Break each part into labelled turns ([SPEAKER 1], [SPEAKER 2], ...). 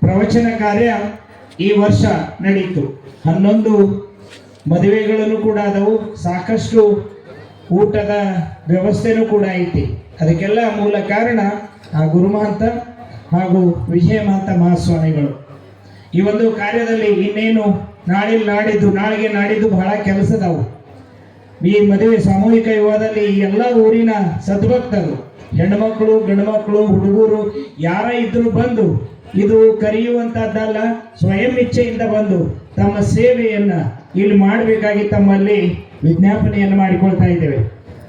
[SPEAKER 1] ಪ್ರವಚನ ಕಾರ್ಯ ಈ ವರ್ಷ ನಡೀತು. 11 ಮದುವೆಗಳನ್ನು ಕೂಡ ಆದವು, ಸಾಕಷ್ಟು ಊಟದ ವ್ಯವಸ್ಥೆನೂ ಕೂಡ ಐತಿ. ಅದಕ್ಕೆಲ್ಲ ಮೂಲ ಕಾರಣ ಆ ಗುರುಮಹಂತ ಹಾಗೂ ವಿಜಯ ಮಹಂತ ಮಹಾಸ್ವಾಮಿಗಳು. ಈ ಒಂದು ಕಾರ್ಯದಲ್ಲಿ ಇನ್ನೇನು ನಾಳೆಗೆ ನಾಡಿದ್ದು ಬಹಳ ಕೆಲಸದವು. ಈ ಮದುವೆ ಸಾಮೂಹಿಕ ವಿವಾಹದಲ್ಲಿ ಎಲ್ಲ ಊರಿನ ಸದ್ಭಕ್ತರು, ಹೆಣ್ಮಕ್ಳು ಗಂಡುಮಕ್ಕಳು ಹುಡುಗರು ಯಾರ ಇದ್ರೂ ಬಂದು, ಇದು ಕರೆಯುವಂತದ್ದಲ್ಲ, ಸ್ವಯಂ ಇಚ್ಛೆಯಿಂದ ಬಂದು ತಮ್ಮ ಸೇವೆಯನ್ನ ಇಲ್ಲಿ ಮಾಡಬೇಕಾಗಿ ತಮ್ಮಲ್ಲಿ ವಿಜ್ಞಾಪನೆಯನ್ನು ಮಾಡಿಕೊಳ್ತಾ ಇದ್ದೇವೆ.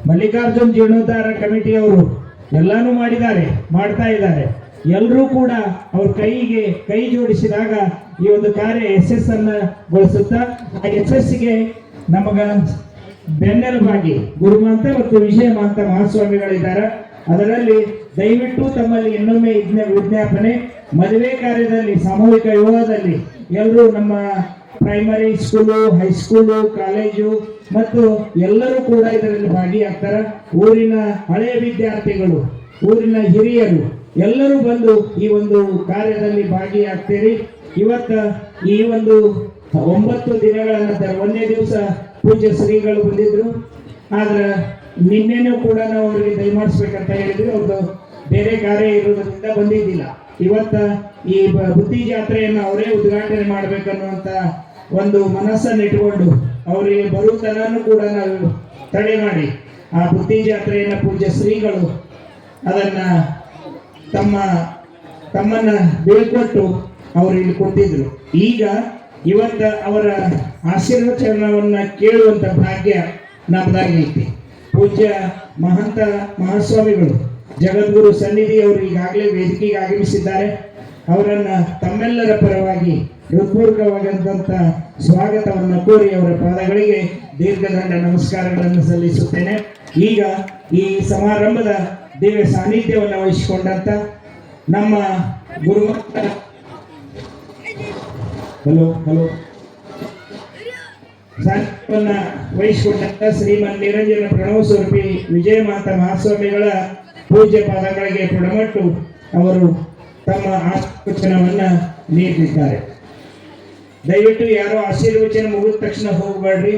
[SPEAKER 1] ಮಲ್ಲಿಕಾರ್ಜುನ್ ಜೀರ್ಣೋದ್ಧಾರ ಕಮಿಟಿಯವರು ಎಲ್ಲಾನು ಮಾಡ್ತಾ ಇದ್ದಾರೆ. ಎಲ್ಲರೂ ಕೂಡ ಅವ್ರ ಕೈಗೆ ಕೈ ಜೋಡಿಸಿದಾಗ ಈ ಒಂದು ಕಾರ್ಯ ಯಶಸ್ಸನ್ನ ಗೊಳಿಸುತ್ತಾ, ಆ ಯಶಸ್ಸಿಗೆ ನಮಗ ಬೆನ್ನೆಲುಬಾಗಿ ಗುರುಮಹಂತ ಮತ್ತು ವಿಜಯ ಮಹಂತ ಮಹಾಸ್ವಾಮಿಗಳಿದ್ದಾರೆ. ಅದರಲ್ಲಿ ದಯವಿಟ್ಟು ತಮ್ಮಲ್ಲಿ ಇನ್ನೊಮ್ಮೆ ವಿಜ್ಞಾಪನೆ, ಮದುವೆ ಕಾರ್ಯದಲ್ಲಿ ಸಾಮೂಹಿಕ ವಿವಾಹದಲ್ಲಿ ಎಲ್ಲರೂ ನಮ್ಮ ಪ್ರೈಮರಿ ಸ್ಕೂಲು, ಹೈಸ್ಕೂಲು, ಕಾಲೇಜು ಮತ್ತು ಎಲ್ಲರೂ ಕೂಡ ಇದರಲ್ಲಿ ಭಾಗಿಯಾಗ್ತಾರೆ. ಊರಿನ ಹಳೆಯ ವಿದ್ಯಾರ್ಥಿಗಳು, ಊರಿನ ಹಿರಿಯರು ಎಲ್ಲರೂ ಬಂದು ಈ ಒಂದು ಕಾರ್ಯದಲ್ಲಿ ಭಾಗಿಯಾಗ್ತೀರಿ. ಇವತ್ತ ಈ ಒಂದು 9 ದಿನಗಳ ನಂತರ 1ನೇ ದಿವಸ ಪೂಜ್ಯ ಶ್ರೀಗಳು ಬಂದಿದ್ರು. ಆದ್ರೆ ನಿನ್ನೆನೂ ಕೂಡ ನಾವು ಅವರಿಗೆ ದಯಮಾಡಿಸ್ಬೇಕಂತ ಹೇಳಿದ್ರು. ಅವ್ರದ್ದು ಬೇರೆ ಕಾರ್ಯ ಇರೋದ್ರಿಂದ ಬಂದಿದ್ದಿಲ್ಲ. ಇವತ್ತ ಈ ಬುದ್ಧಿ ಜಾತ್ರೆಯನ್ನು ಅವರೇ ಉದ್ಘಾಟನೆ ಮಾಡ್ಬೇಕನ್ನುವಂತ ಒಂದು ಮನಸ್ಸನ್ನು ಇಟ್ಕೊಂಡು ಅವರಿಗೆ ಬರುವುದನ್ನು ಕೂಡ ನಾವು ತಡೆ ಮಾಡಿ ಆ ಬುದ್ಧಿ ಜಾತ್ರೆಯನ್ನು ಪೂಜ್ಯ ಶ್ರೀಗಳು ಅದನ್ನ ತಮ್ಮನ್ನ ಬೀಳ್ಕೊಟ್ಟು ಅವರು ಇಲ್ಲಿ ಕೊಟ್ಟಿದ್ರು. ಈಗ ಇವತ್ತ ಅವರ ಆಶೀರ್ವಚನವನ್ನ ಕೇಳುವಂತ ಭಾಗ್ಯ ನಮ್ದಾಗೈತಿ. ಪೂಜ್ಯ ಮಹಂತ ಮಹಾಸ್ವಾಮಿಗಳು ಜಗದ್ಗುರು ಸನ್ನಿಧಿ ಅವರು ಈಗಾಗಲೇ ವೇದಿಕೆಗೆ ಆಗಮಿಸಿದ್ದಾರೆ. ಅವರನ್ನ ತಮ್ಮೆಲ್ಲರ ಪರವಾಗಿ ಹೃತ್ಪೂರ್ವಕವಾದಂತ ಸ್ವಾಗತವನ್ನು ಕೋರಿ ಅವರ ಪಾದಗಳಿಗೆ ದೀರ್ಘದಂಡ ನಮಸ್ಕಾರಗಳನ್ನು ಸಲ್ಲಿಸುತ್ತೇನೆ. ಈಗ ಈ ಸಮಾರಂಭದ ದಿವ್ಯ ಸಾನ್ನಿಧ್ಯವನ್ನು ವಹಿಸಿಕೊಂಡಂತ ನಮ್ಮ ಗುರುಮಹಂತ ಸಾನ್ನಿಧ್ಯವನ್ನ ವಹಿಸಿಕೊಂಡಂತ ಶ್ರೀಮನ್ ನಿರಂಜನ ಪ್ರಣವ ಸ್ವರೂಪಿ ವಿಜಯ ಮಹಂತ ಮಹಾಸ್ವಾಮಿಗಳ ಪೂಜ್ಯ ಪಾದಗಳಿಗೆ ಪುಡಮಟ್ಟು ಅವರು ತಮ್ಮ ಆಶೀರ್ವಚನವನ್ನ ನೀಡಿದ್ದಾರೆ. ದಯವಿಟ್ಟು ಯಾರು ಆಶೀರ್ವಚನ ಮುಗಿದ ತಕ್ಷಣ ಹೋಗಬೇಡ್ರಿ.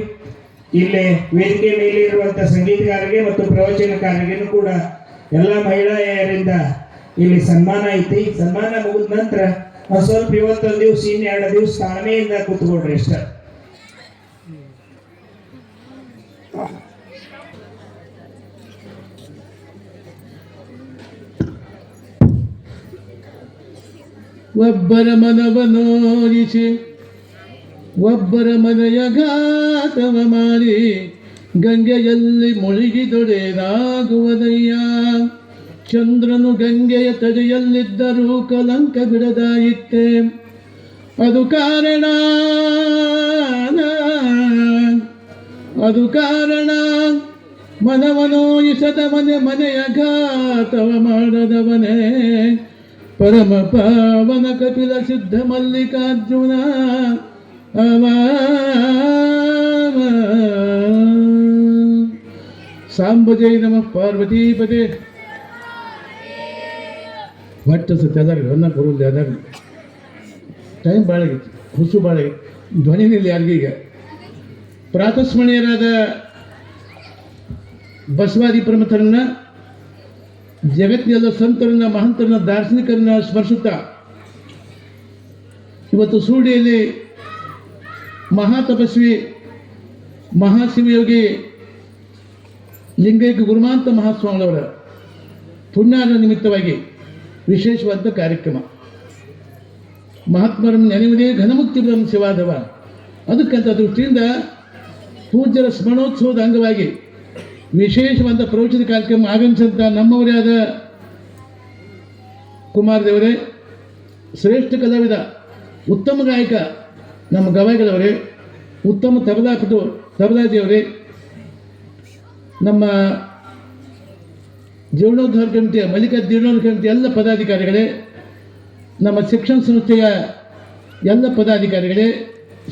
[SPEAKER 1] ಇಲ್ಲೇ ವೇದಿಕೆ ಮೇಲೆ ಇರುವಂತಹ ಸಂಗೀತಗಾರರಿಗೆ ಮತ್ತು ಪ್ರವಚನಕಾರರಿಗೂ ಕೂಡ ಎಲ್ಲ ಮಹಿಳೆಯರಿಂದ ಇಲ್ಲಿ ಸನ್ಮಾನ ಐತಿ. ಸನ್ಮಾನ ಮುಗಿದ ನಂತರ ಸ್ವಲ್ಪ ಇವತ್ತೊಂದು ದಿವಸ 2 ದಿವಸ ತಾಳ್ಮೆಯಿಂದ ಕೂತ್ಕೊಳ್ರಿ ಅಷ್ಟ.
[SPEAKER 2] ಒಬ್ಬರ ಮನವನೋರಿಸಿ ಒಬ್ಬರ ಮನೆಯ ಘಾತವ ಮಾಡಿ ಗಂಗೆಯಲ್ಲಿ ಮುಳುಗಿದೊಡೆದಾಗುವುದಯ್ಯ. ಚಂದ್ರನು ಗಂಗೆಯ ತಡೆಯಲ್ಲಿದ್ದರೂ ಕಲಂಕ ಬಿಡದಾಯಿತ್ತೆ. ಅದು ಕಾರಣ ಮನವನೋಯಿಸದ ಮನೆಯ ಘಾತವ ಮಾಡದವನೇ ಪರಮ ಪಾವನ ಕಪಿಲ ಸಿದ್ಧ ಮಲ್ಲಿಕಾರ್ಜುನ. ಸಾಂಬಜೈ ನಮಃ ಪಾರ್ವತೀಪದೇ. ಒಟ್ಟು ಸತ್ಯದಾಗ ರನ್ನ ಕೊಡೋದು ಅದಾಗ ಟೈಮ್ ಭಾಳಾಗಿತ್ತು, ಹುಸು ಭಾಳಾಗಿತ್ತು, ಧ್ವನಿನಿಲ್ಲ ಯಾರಿಗೀಗ. ಪ್ರಾತಸ್ಮರಣೀಯರಾದ ಬಸವಾದಿ ಪ್ರಮುಖರನ್ನ, ಜಗತ್ತಿನೆಲ್ಲ ಸಂತರನ್ನ, ಮಹಂತರನ್ನ, ದಾರ್ಶನಿಕರನ್ನ ಸ್ಮರಿಸುತ್ತಾ ಇವತ್ತು ಸೂಡಿಯಲ್ಲಿ ಮಹಾತಪಸ್ವಿ ಮಹಾಶಿವಯೋಗಿ ಲಿಂಗೈಕ್ಯ ಗುರುಮಹಂತ ಮಹಾಸ್ವಾಮಿಗಳವರ ಪುಣ್ಯದ ನಿಮಿತ್ತವಾಗಿ ವಿಶೇಷವಾದ ಕಾರ್ಯಕ್ರಮ. ಮಹಾತ್ಮರನ್ನು ನೆನೆಯುವುದೇ ಘನಮುಕ್ತಿ ಬ್ರಹ್ಮ ಶಿವಾದವ. ಅದಕ್ಕಂಥ ದೃಷ್ಟಿಯಿಂದ ಪೂಜ್ಯರ ಸ್ಮರಣೋತ್ಸವದ ಅಂಗವಾಗಿ ವಿಶೇಷವಾದ ಪ್ರವಚನ ಕಾರ್ಯಕ್ರಮ ಆಗಮಿಸಿದಂಥ ನಮ್ಮವರೇ ಆದ ಕುಮಾರದೇವರೇ, ಶ್ರೇಷ್ಠ ಕಲಾವಿದ, ಉತ್ತಮ ಗಾಯಕ ನಮ್ಮ ಗವಾಯಿಗಳವರೇ, ಉತ್ತಮ ತಬಲಾಜಿಯವರೇ, ನಮ್ಮ ಜೀರ್ಣೋದ್ಧಾರ ಕಮಿಟಿಯ ಜೀರ್ಣೋದ್ಧಾರ ಕಮಿಟಿ ಎಲ್ಲ ಪದಾಧಿಕಾರಿಗಳೇ, ನಮ್ಮ ಶಿಕ್ಷಣ ಸಂಸ್ಥೆಯ ಎಲ್ಲ ಪದಾಧಿಕಾರಿಗಳೇ,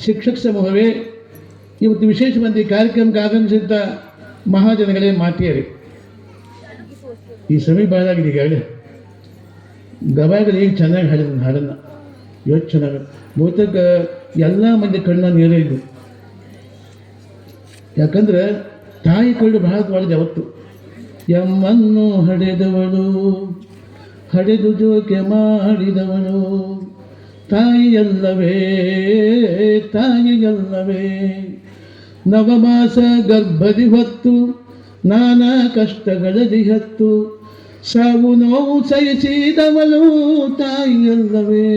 [SPEAKER 2] ಶಿಕ್ಷಕ ಸಮೂಹವೇ, ಇವತ್ತು ವಿಶೇಷವಾಗಿ ಕಾರ್ಯಕ್ರಮಕ್ಕೆ ಆಗಮಿಸಿದಂಥ ಮಹಾಜನಗಳೇ, ಮಾತೆಯರೇ, ಈ ಸಮಯ ಬಹಳಾಗಿದೆ. ಈಗಾಗಲೇ ಗವಾಯಿಗಳು ಈಗ ಚೆನ್ನಾಗಿ ಹಾಡಿದ ಹಾಡನ್ನು ಎಷ್ಟು ಚೆನ್ನಾಗಿ ಬಹುತೇಕ ಎಲ್ಲ ಮಂದಿ ಕಣ್ಣ ನೀರೇ ಇದ್ದು. ಯಾಕಂದ್ರೆ ತಾಯಿ ಕಣ್ಣು ಬಹಳ ದೊಡ್ಡದು ಯಾವತ್ತು. ಎಮ್ಮನ್ನು ಹಡೆದವಳು ಹಡೆದು ಜೋಕೆ ಮಾಡಿದವಳು ತಾಯಿಯಲ್ಲವೇ ತಾಯಿಯಲ್ಲವೇ. ನವಮಾಸ ಗರ್ಭದಿ ಹೊತ್ತು ನಾನಾ ಕಷ್ಟಗಳಲ್ಲಿ ಹತ್ತು ಸಾವು ನೋವು ಸಹಿಸಿದವಳು ತಾಯಿಯಲ್ಲವೇ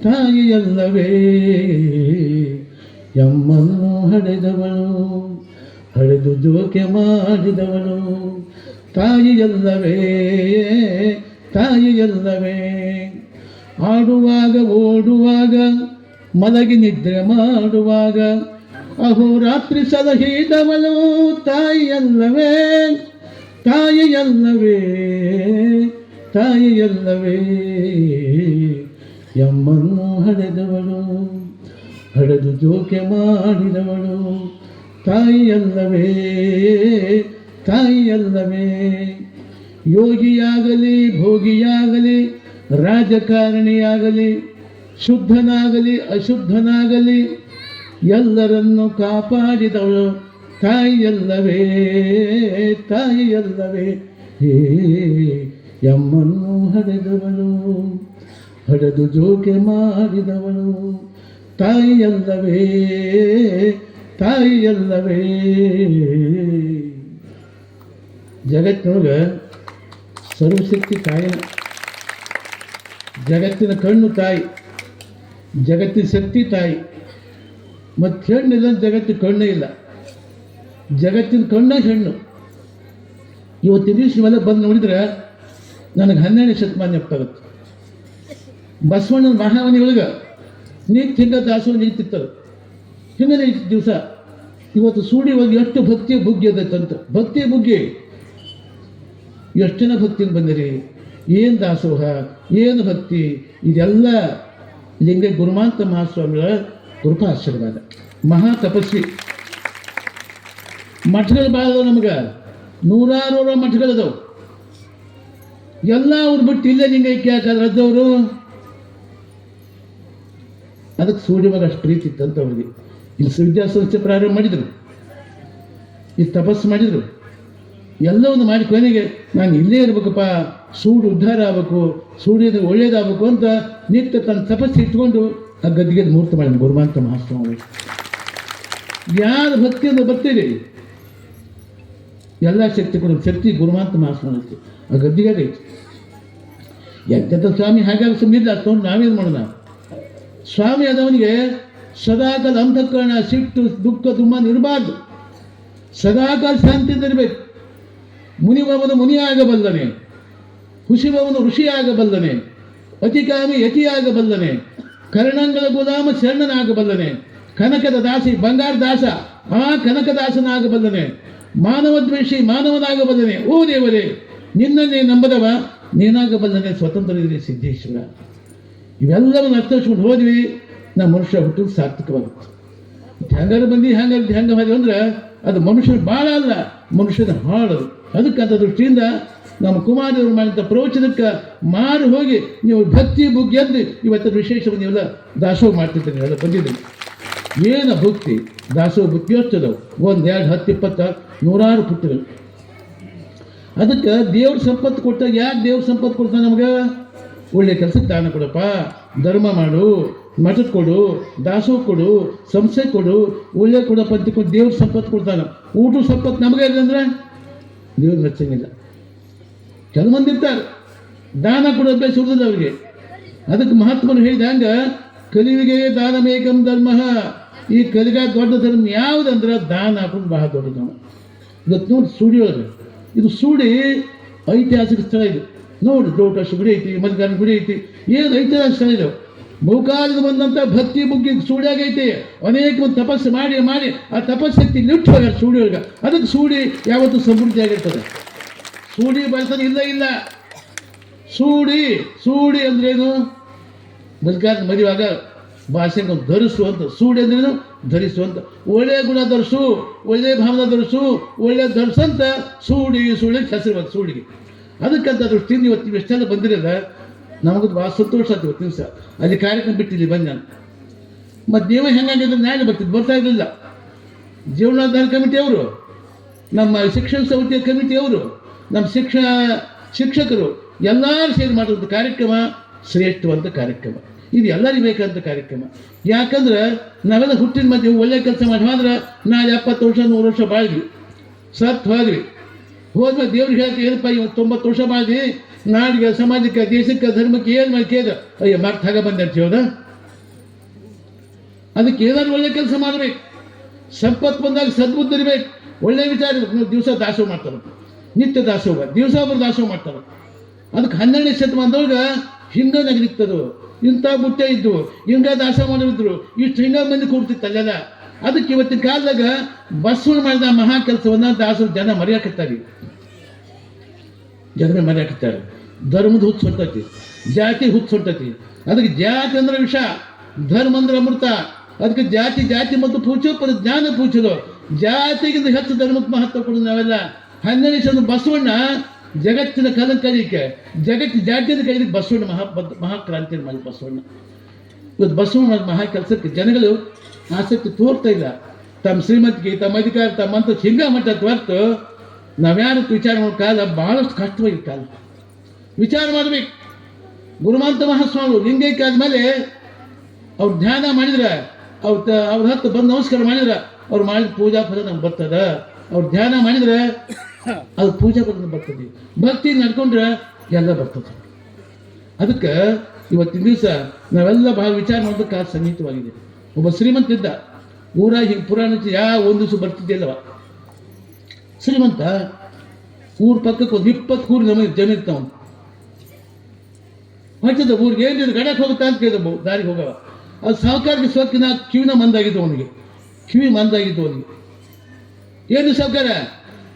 [SPEAKER 2] ತಾಯಿಯಲ್ಲವೇ. ಎಮ್ಮನ್ನು ಹಡೆದವಳು ಹಡೆದು ಜೋಕೆ ಮಾಡಿದವಳು ತಾಯಿಯಲ್ಲವೇ ತಾಯಿಯಲ್ಲವೇ. ಆಡುವಾಗ ಓಡುವಾಗ ಮಲಗಿ ನಿದ್ರೆ ಮಾಡುವಾಗ ಅಹೋರಾತ್ರಿ ಸಲಹಿದವಳು ತಾಯಿಯಲ್ಲವೇ ತಾಯಿಯಲ್ಲವೇ ತಾಯಿಯಲ್ಲವೇ. ಎಮ್ಮನ್ನು ಹಡೆದವಳು ಹಡೆದು ಜೋಕೆ ಮಾಡಿದವಳು ತಾಯಿಯಲ್ಲವೇ ತಾಯಿಯಲ್ಲವೇ. ಯೋಗಿಯಾಗಲಿ ಭೋಗಿಯಾಗಲಿ ರಾಜಕಾರಣಿಯಾಗಲಿ ಶುದ್ಧನಾಗಲಿ ಅಶುದ್ಧನಾಗಲಿ ಎಲ್ಲರನ್ನು ಕಾಪಾಡಿದವಳು ತಾಯಿಯಲ್ಲವೇ ತಾಯಿಯಲ್ಲವೇ. ಎಮ್ಮನ್ನು ಹಡೆದವಳು ಹಡೆದು ಜೋಕೆ ಮಾಡಿದವಳು ತಾಯಿಯಲ್ಲವೇ ತಾಯಿಯಲ್ಲವೇ. ಜಗತ್ತಿನೊಳಗೆ ಸರ್ವಶಕ್ತಿ ತಾಯಿನ, ಜಗತ್ತಿನ ಕಣ್ಣು ತಾಯಿ, ಜಗತ್ತಿನ ಶಕ್ತಿ ತಾಯಿ. ಮತ್ತು ಹೆಣ್ಣಿಲ್ಲ ಜಗತ್ತಿನ ಕಣ್ಣೇ ಇಲ್ಲ, ಜಗತ್ತಿನ ಕಣ್ಣ ಹೆಣ್ಣು. ಇವತ್ತಿನ ದಿವಸ ಇವೆಲ್ಲ ಬಂದು ನೋಡಿದ್ರೆ ನನಗೆ 12ನೇ ಶತಮಾನ ನೆನಪಾಗುತ್ತೆ. ಬಸವಣ್ಣನ ಮಹಾವನಿಯೊಳಗೆ ನೀತಿ ಹಿಂಗ ದಾಸೋಹ ನಿಲ್ತಿತ್ತದು, ಹಿಂಗೆ ನಿಲ್ತಿದ್ದ ದಿವಸ. ಇವತ್ತು ಸೂಡಿ ಹೋಗಿ ಎಷ್ಟು ಭಕ್ತಿಯ ಬುಗ್ಗಿ ಅದೈತಂತ, ಭಕ್ತಿಯ ಬುಗ್ಗಿ. ಎಷ್ಟು ಜನ ಭಕ್ತಿಯಿಂದ ಬಂದಿರಿ, ಏನು ದಾಸೋಹ, ಏನು ಭಕ್ತಿ, ಇದೆಲ್ಲ ಲಿಂಗ ಗುರುಮಾಂತ ಮಹಾಸ್ವಾಮಿಗಳ ಕೃಪಾ ಆಶೀರ್ವಾದ. ಮಹಾ ತಪಸ್ವಿ. ಮಠಗಳು ಭಾಳ ಅದಾವ ನಮ್ಗೆ, ನೂರಾರು ಮಠಗಳದಾವು. ಎಲ್ಲ ಅವ್ರು ಬಿಟ್ಟು ಇಲ್ಲೇ ಲಿಂಗೈಕ್ಯ ಯಾಕಾದ್ರೆ ಅದ್ದವರು. ಅದಕ್ಕೆ ಸೂರ್ಯವಾಗ ಅಷ್ಟು ಪ್ರೀತಿ ಇತ್ತಂತ ಅವ್ರಿಗೆ. ಇಲ್ಲಿ ವಿದ್ಯಾಸಂಸ್ಥೆ ಪ್ರಾರಂಭ ಮಾಡಿದರು, ಇಲ್ಲಿ ತಪಸ್ಸು ಮಾಡಿದರು, ಎಲ್ಲವನ್ನು ಮಾಡಿ ಕೊನೆಗೆ ನಾನು ಇಲ್ಲೇ ಇರ್ಬೇಕಪ್ಪ, ಸೂಡು ಉದ್ಧಾರ ಆಗಬೇಕು, ಸೂರ್ಯದ ಒಳ್ಳೇದಾಗಬೇಕು ಅಂತ ನಿತ್ಯ ತನ್ನ ತಪಸ್ಸು ಇಟ್ಕೊಂಡು ಆ ಗದ್ದಿಗೆ ಮುಹೂರ್ತ ಮಾಡಿದ ಗುರುಮಾಂತ ಮಹಾಸ್ವಾಮಿ. ಯಾರು ಭಕ್ತಿಯಿಂದ ಬರ್ತೀರಿ ಎಲ್ಲ ಶಕ್ತಿ ಕೊಡೋ ಶಕ್ತಿ ಗುರುಮಾಂತ ಮಹಾಸ್ವಾಮಿ ಐತಿ, ಆ ಗದ್ದಿಗೆ ಐತಿ. ಎಂಥ ಸ್ವಾಮಿ ಹಾಗಾಗಿ ಸುಮ್ಮನಿಲ್ಲ, ತೊಗೊಂಡು ನಾವೇನು ಮಾಡೋಣ. ಸ್ವಾಮಿ ಆದವನಿಗೆ ಸದಾಕಾಲ ಅಂತಃಕರಣ ಸಿಟ್ಟು ದುಃಖ ದುಮ್ಮಾನ ಇರಬಾರ್ದು, ಸದಾಕಾಲ ಶಾಂತಿಯಿಂದ ಇರಬೇಕು. ಮುನಿಬವನು ಮುನಿಯಾಗಬಲ್ಲನೆ, ಹುಸಿಬವನು ಋಷಿಯಾಗಬಲ್ಲನೆ, ಅತಿಕಾಮಿ ಯತಿಯಾಗಬಲ್ಲನೆ, ಕರ್ಣಂಗಳ ಗುಲಾಮ ಶರಣನಾಗಬಲ್ಲನೆ, ಕನಕದ ದಾಸಿ ಬಂಗಾರ ದಾಸ ಆ ಕನಕದಾಸನಾಗಬಲ್ಲನೆ, ಮಾನವ ದ್ವೇಷಿ ಮಾನವನಾಗಬಲ್ಲನೆ. ಓ ದೇವರೇ, ನಿನ್ನನ್ನೇ ನಂಬದವ ನೀನಾಗಬಲ್ಲನೆ, ಸ್ವತಂತ್ರನಿದ್ರೆ ಸಿದ್ದೇಶ್ವರ. ಇವೆಲ್ಲವನ್ನು ಅರ್ಥಿಸ್ಕೊಂಡು ಹೋದ್ವಿ, ನಮ್ಮ ಮನುಷ್ಯ ಹುಟ್ಟು ಸಾರ್ಥಕವಾಗುತ್ತೆ. ಹೆಂಗಾರು ಬಂದು ಹೆಂಗೆ ಹೋದ್ವಿ ಅಂದ್ರೆ ಅದು ಮನುಷ್ಯನ ಭಾಳ ಅಲ್ಲ, ಮನುಷ್ಯನ ಹಾಳು. ಅದಕ್ಕಂಥ ದೃಷ್ಟಿಯಿಂದ ನಮ್ಮ ಕುಮಾರವರು ಮಾಡಿದಂಥ ಪ್ರವಚನಕ್ಕೆ ಮಾರು ಹೋಗಿ ನೀವು ಭಕ್ತಿ ಬುಗ್ಗಿ ಎದ್ದು ಇವತ್ತು ವಿಶೇಷವಾಗಿ ನೀವೆಲ್ಲ ದಾಸೋಹ ಮಾಡ್ತಿದ್ದೀರಿ, ನೀವೆಲ್ಲ ಬಂದಿದ್ದೀರಿ. ಏನು ಭಕ್ತಿ ದಾಸೋಹ ಬುದ್ಧಿ ಅಷ್ಟದವು, 1, 2, 10, 20 ನೂರಾರು ಪುಟ್ಟಗಳು. ಅದಕ್ಕೆ ದೇವ್ರ ಸಂಪತ್ತು ಕೊಟ್ಟಾಗ ಯಾಕೆ ದೇವ್ರ ಸಂಪತ್ತು ಕೊಡ್ತಾನೆ ನಮ್ಗೆ? ಒಳ್ಳೆ ಕೆಲಸಕ್ಕೆ ದಾನ ಕೊಡಪ್ಪ, ಧರ್ಮ ಮಾಡು, ಮಠದ ಕೊಡು, ದಾಸೋಹ ಕೊಡು, ಸಂಸ್ಥೆ ಕೊಡು, ಒಳ್ಳೆ ಕೊಡಪ್ಪ ಅಂತ ಕೊಟ್ಟು ದೇವ್ರ ಸಂಪತ್ತು ಕೊಡ್ತಾನೆ. ಊಟ ಸಂಪತ್ತು ನಮಗೆ ಇಲ್ಲ ಅಂದರೆ ದೇವ್ರ ಮೆಚ್ಚಂಗಿಲ್ಲ. ಕೆಲವೊಂದು ಇರ್ತಾರೆ ದಾನ ಕೊಡೋದು ಬೇಸ್ ಉಳಿದಿಲ್ಲ ಅವರಿಗೆ. ಅದಕ್ಕೆ ಮಹಾತ್ಮನು ಹೇಳಿದ ಹಂಗೆ ಕಲಿಯುಗೆ ದಾನಮೇಕಂ ಧರ್ಮ. ಈ ಕಲಿಗ ದೊಡ್ಡ ಧರ್ಮ ಯಾವುದಂದ್ರೆ ದಾನ ಹಾಕೊಂಡು ಬಹಳ ದೊಡ್ಡ ಧರ್ಮ. ಇವತ್ತು ನೋಡಿ ಸೂಡಿ ಒಳಗೆ, ಇದು ಸೂಡಿ ಐತಿಹಾಸಿಕ ಸ್ಥಳ. ಇದು ನೋಡಿ ದೊಡ್ಡ ಗುಡಿ ಐತಿ, ಮಲ್ಲಿಕಾರ್ಜುನ ಗುಡಿ ಐತಿ, ಏನು ಐತಿಹಾಸಿಕ ಸ್ಥಳ ಇದು. ಬಹುಕಾಲದ ಬಂದಂಥ ಭಕ್ತಿ ಬುಗ್ಗಿ ಸೂಡಿಯಾಗೈತಿ. ಅನೇಕ ಒಂದು ತಪಸ್ಸು ಮಾಡಿ ಮಾಡಿ ಆ ತಪಸ್ಸಕ್ತಿ ನಿಟ್ಟು ಹೋಗ್ಯಾರ ಸೂಡಿ ಒಳಗೆ. ಅದಕ್ಕೆ ಸೂಡಿ ಯಾವತ್ತೂ ಸಮೃದ್ಧಿ ಆಗಿರ್ತದೆ. ಸೂಡಿ ಬಳಸೋದು ಇಲ್ಲ. ಸೂಡಿ ಅಂದ್ರೇನು? ಮಲ್ಲಿಕಾರ್ಜುನ ಮದುವಾಗ ಭಾಷೆಗೆ ಧರಿಸುವಂತ. ಸೂಡಿ ಅಂದ್ರೇನು? ಧರಿಸುವಂತ. ಒಳ್ಳೆಯ ಗುಣ ಧರಿಸು, ಒಳ್ಳೆಯ ಭಾವನೆ ಧರಿಸು, ಒಳ್ಳೆಯ ಧರಿಸಂತ ಸೂಡಿ ಹೆಸರು ಬಂತು ಸೂಡಿಗೆ. ಅದಕ್ಕಂತ ದೃಷ್ಟಿಯಿಂದ ಇವತ್ತು ನೀವು ಎಷ್ಟೆಲ್ಲ ಬಂದಿರಲ್ಲ. ನಮಗದು ಭಾಳ ಸಂತೋಷ ಆಯ್ತು ಇವತ್ತು ದಿವಸ ಅಲ್ಲಿ ಕಾರ್ಯಕ್ರಮ ಬಿಟ್ಟಿಲ್ಲಿ ಬಂದು ನಾನು ಮತ್ತು ನೀವು ಹೆಂಗಾಗಿದ್ರೆ ನಾಳೆ ಬರ್ತಾ ಇರಲಿಲ್ಲ ಜೀವನಾಧಾರ ಕಮಿಟಿಯವರು, ನಮ್ಮ ಶಿಕ್ಷಣ ಸಮಿತಿಯ ಕಮಿಟಿಯವರು, ನಮ್ಮ ಶಿಕ್ಷಕರು ಎಲ್ಲರೂ ಸೇರಿ ಮಾಡುವಂಥ ಕಾರ್ಯಕ್ರಮ ಶ್ರೇಷ್ಠವಾದ ಕಾರ್ಯಕ್ರಮ. ಇದು ಎಲ್ಲರಿಗೂ ಬೇಕಾದಂಥ ಕಾರ್ಯಕ್ರಮ. ಯಾಕಂದ್ರೆ ನಾವೆಲ್ಲ ಹುಟ್ಟಿನ ಮಧ್ಯೆ ಒಳ್ಳೆ ಕೆಲಸ ಮಾಡಿ ಹೋದ್ರೆ ನಾಳೆ 70 ವರ್ಷ 100 ವರ್ಷ ಬಾಳಿದ್ವಿ, ಸತ್ತು ಹೋದ್ವಿ. ಹೋದ್ಮೇಲೆ ದೇವ್ರಿಗೆ ಹೇಳಕ್ಕೆ ಏನಪ್ಪ ಇವತ್ತು 90 ವರ್ಷ ಬಾಳಿ ನಾಡಿಗೆ, ಸಮಾಜಕ್ಕೆ, ದೇಶಕ್ಕೆ, ಧರ್ಮಕ್ಕೆ ಏನು ಮಾಡಿ ಕೇಳಿದ ಅಯ್ಯ ಮರ್ತು ಹಾಗೆ ಬಂದೆ ಅಂತ ಹೇಳ್ದ. ಅದಕ್ಕೆ ಏನಾದ್ರು ಒಳ್ಳೆ ಕೆಲಸ ಮಾಡಬೇಕು, ಸಂಪತ್ತು ಬಂದಾಗ ಸದ್ಬುದ್ಧಿರ್ಬೇಕು, ಒಳ್ಳೆ ವಿಚಾರ ಇರ್ಬೇಕು. ನೀವು ದಿವಸ ದಾಸೋಹ ಮಾಡ್ತಾರೆ, ನಿತ್ಯ ದಾಸೋಹ, ದಿವಸ ಒಬ್ಬರು ದಾಸೋಹ ಮಾಡ್ತಾರೆ. ಅದಕ್ಕೆ 12ನೇ ಶತಮಾನದೊಳಗೆ ಹಿಂಗ ನಗದಿತ್ತದು, ಇಂಥ ಬುಟ್ಟೆ ಇದ್ದು ಹಿಂಗ ದಾಸೋಹ ಮಾಡಿದ್ರು, ಇಷ್ಟು ಹಿಂಗ ಮಂದಿ ಕೂಡ್ತಿತ್ತು ಅಲ್ಲೆಲ್ಲ. ಅದಕ್ಕೆ ಇವತ್ತಿನ ಕಾಲದಾಗ ಬಸವಣ್ಣ ಮಾಡಿದ ಮಹಾ ಕೆಲಸವನ್ನ ದಾಸರು ಜನ ಮರೆಯಾಕತ್ತಾರೆ, ಜನರೇ ಮರೆಯಾಕತ್ತಾರೆ. ಧರ್ಮದ ಹುಚ್ಚು ಹೊಂಟತಿ, ಜಾತಿ ಹುಚ್ಚು ಹೊಂಟತಿ. ಅದಕ್ಕೆ ಜಾತಿ ಅಂದ್ರೆ ವಿಷ, ಧರ್ಮ ಅಂದ್ರೆ ಅಮೃತ. ಅದಕ್ಕೆ ಜಾತಿ ಮತ್ತು ಪೂಜೆ ಜ್ಞಾನ ಪೂಜಲು, ಜಾತಿಗಿಂತ ಹೆಚ್ಚು ಧರ್ಮಕ್ಕೆ ಮಹತ್ವ ಕೊಡೋದು ನಾವೆಲ್ಲ. 12ನೇ ಶತಮಾನ ಬಸವಣ್ಣ ಜಗತ್ತಿನ ಕಲಿಕೆ, ಜಾತಿಯ ಕೈಲಿಕ್ಕೆ ಬಸವಣ್ಣ ಮಹಾಕ್ರಾಂತಿಯನ್ನು ಮಾಡಿ ಬಸವಣ್ಣ. ಇವತ್ತು ಬಸವಣ್ಣ ಮಹಾ ಕೆಲಸಕ್ಕೆ ಜನಗಳು ಆಸಕ್ತಿ ತೋರ್ತಾ ಇಲ್ಲ. ತಮ್ಮ ಶ್ರೀಮಂತಿಗೆ, ತಮ್ಮ ಅಧಿಕಾರ, ತಮ್ಮ ಅಂತ ಹಿಂಗ ಮಟ್ಟ ಹೊರತು ನಾವ್ಯಾರು ವಿಚಾರ ಮಾಡೋ ಕಾಲ ಬಹಳಷ್ಟು ಕಷ್ಟವಾಗಿ ಕಾಲ. ವಿಚಾರ ಮಾಡಬೇಕು. ಗುರುಮಂತ ಮಹಾಸ್ವಾಮಿಗಳು ಲಿಂಗೈಕ್ಯ ಆದ್ಮೇಲೆ ಅವ್ರು ಧ್ಯಾನ ಮಾಡಿದ್ರೆ, ಅವ್ರ ಹತ್ತು ಬಂದು ನಮಸ್ಕಾರ ಮಾಡಿದ್ರೆ ಅವ್ರು ಮಾಡಿದ ಪೂಜಾ ಫಲ ನಮ್ಗೆ ಬರ್ತದ. ಅವ್ರು ಧ್ಯಾನ ಮಾಡಿದ್ರೆ ಅದು ಪೂಜಾ ಫಲ ಬರ್ತದೆ. ಭಕ್ತಿ ನಡ್ಕೊಂಡ್ರೆ ಎಲ್ಲ ಬರ್ತದೆ. ಅದಕ್ಕೆ ಇವತ್ತಿನ ದಿವಸ ನಾವೆಲ್ಲ ಬಹಳ ವಿಚಾರ ಮಾಡೋದು ಕಾಲ ಸನ್ನಿಹಿತವಾಗಿದೆ. ಒಬ್ಬ ಶ್ರೀಮಂತ ಇದ್ದ ಊರಾಗ, ಹಿಂಗೆ ಪುರಾಣ ಯಾವ ಒಂದು ದಿವಸ ಬರ್ತಿದ್ದಿಲ್ಲವ. ಶ್ರೀಮಂತ ಊರ ಪಕ್ಕಕ್ಕೆ ಒಂದು 20 ಕೂರು ಜನ ಇರ್ತಾವ. ಹೊಚ್ಚಿದ ಊರಿಗೆ ಏನಿದೆ ಗಡಕ್ಕೆ ಹೋಗುತ್ತಾ ಅಂತ ಕೇಳಿದ, ದಾರಿಗೆ ಹೋಗವ. ಅದು ಸಾಹುಕಾರಕ್ಕೆ ಸೋಕಿನ ಕಿವಿನ ಮಂದಾಗಿದ್ದು ಅವನಿಗೆ, ಕಿವಿ ಮಂದಾಗಿದ್ದು ಅವನಿಗೆ. ಏನು ಸಾಹುಕಾರ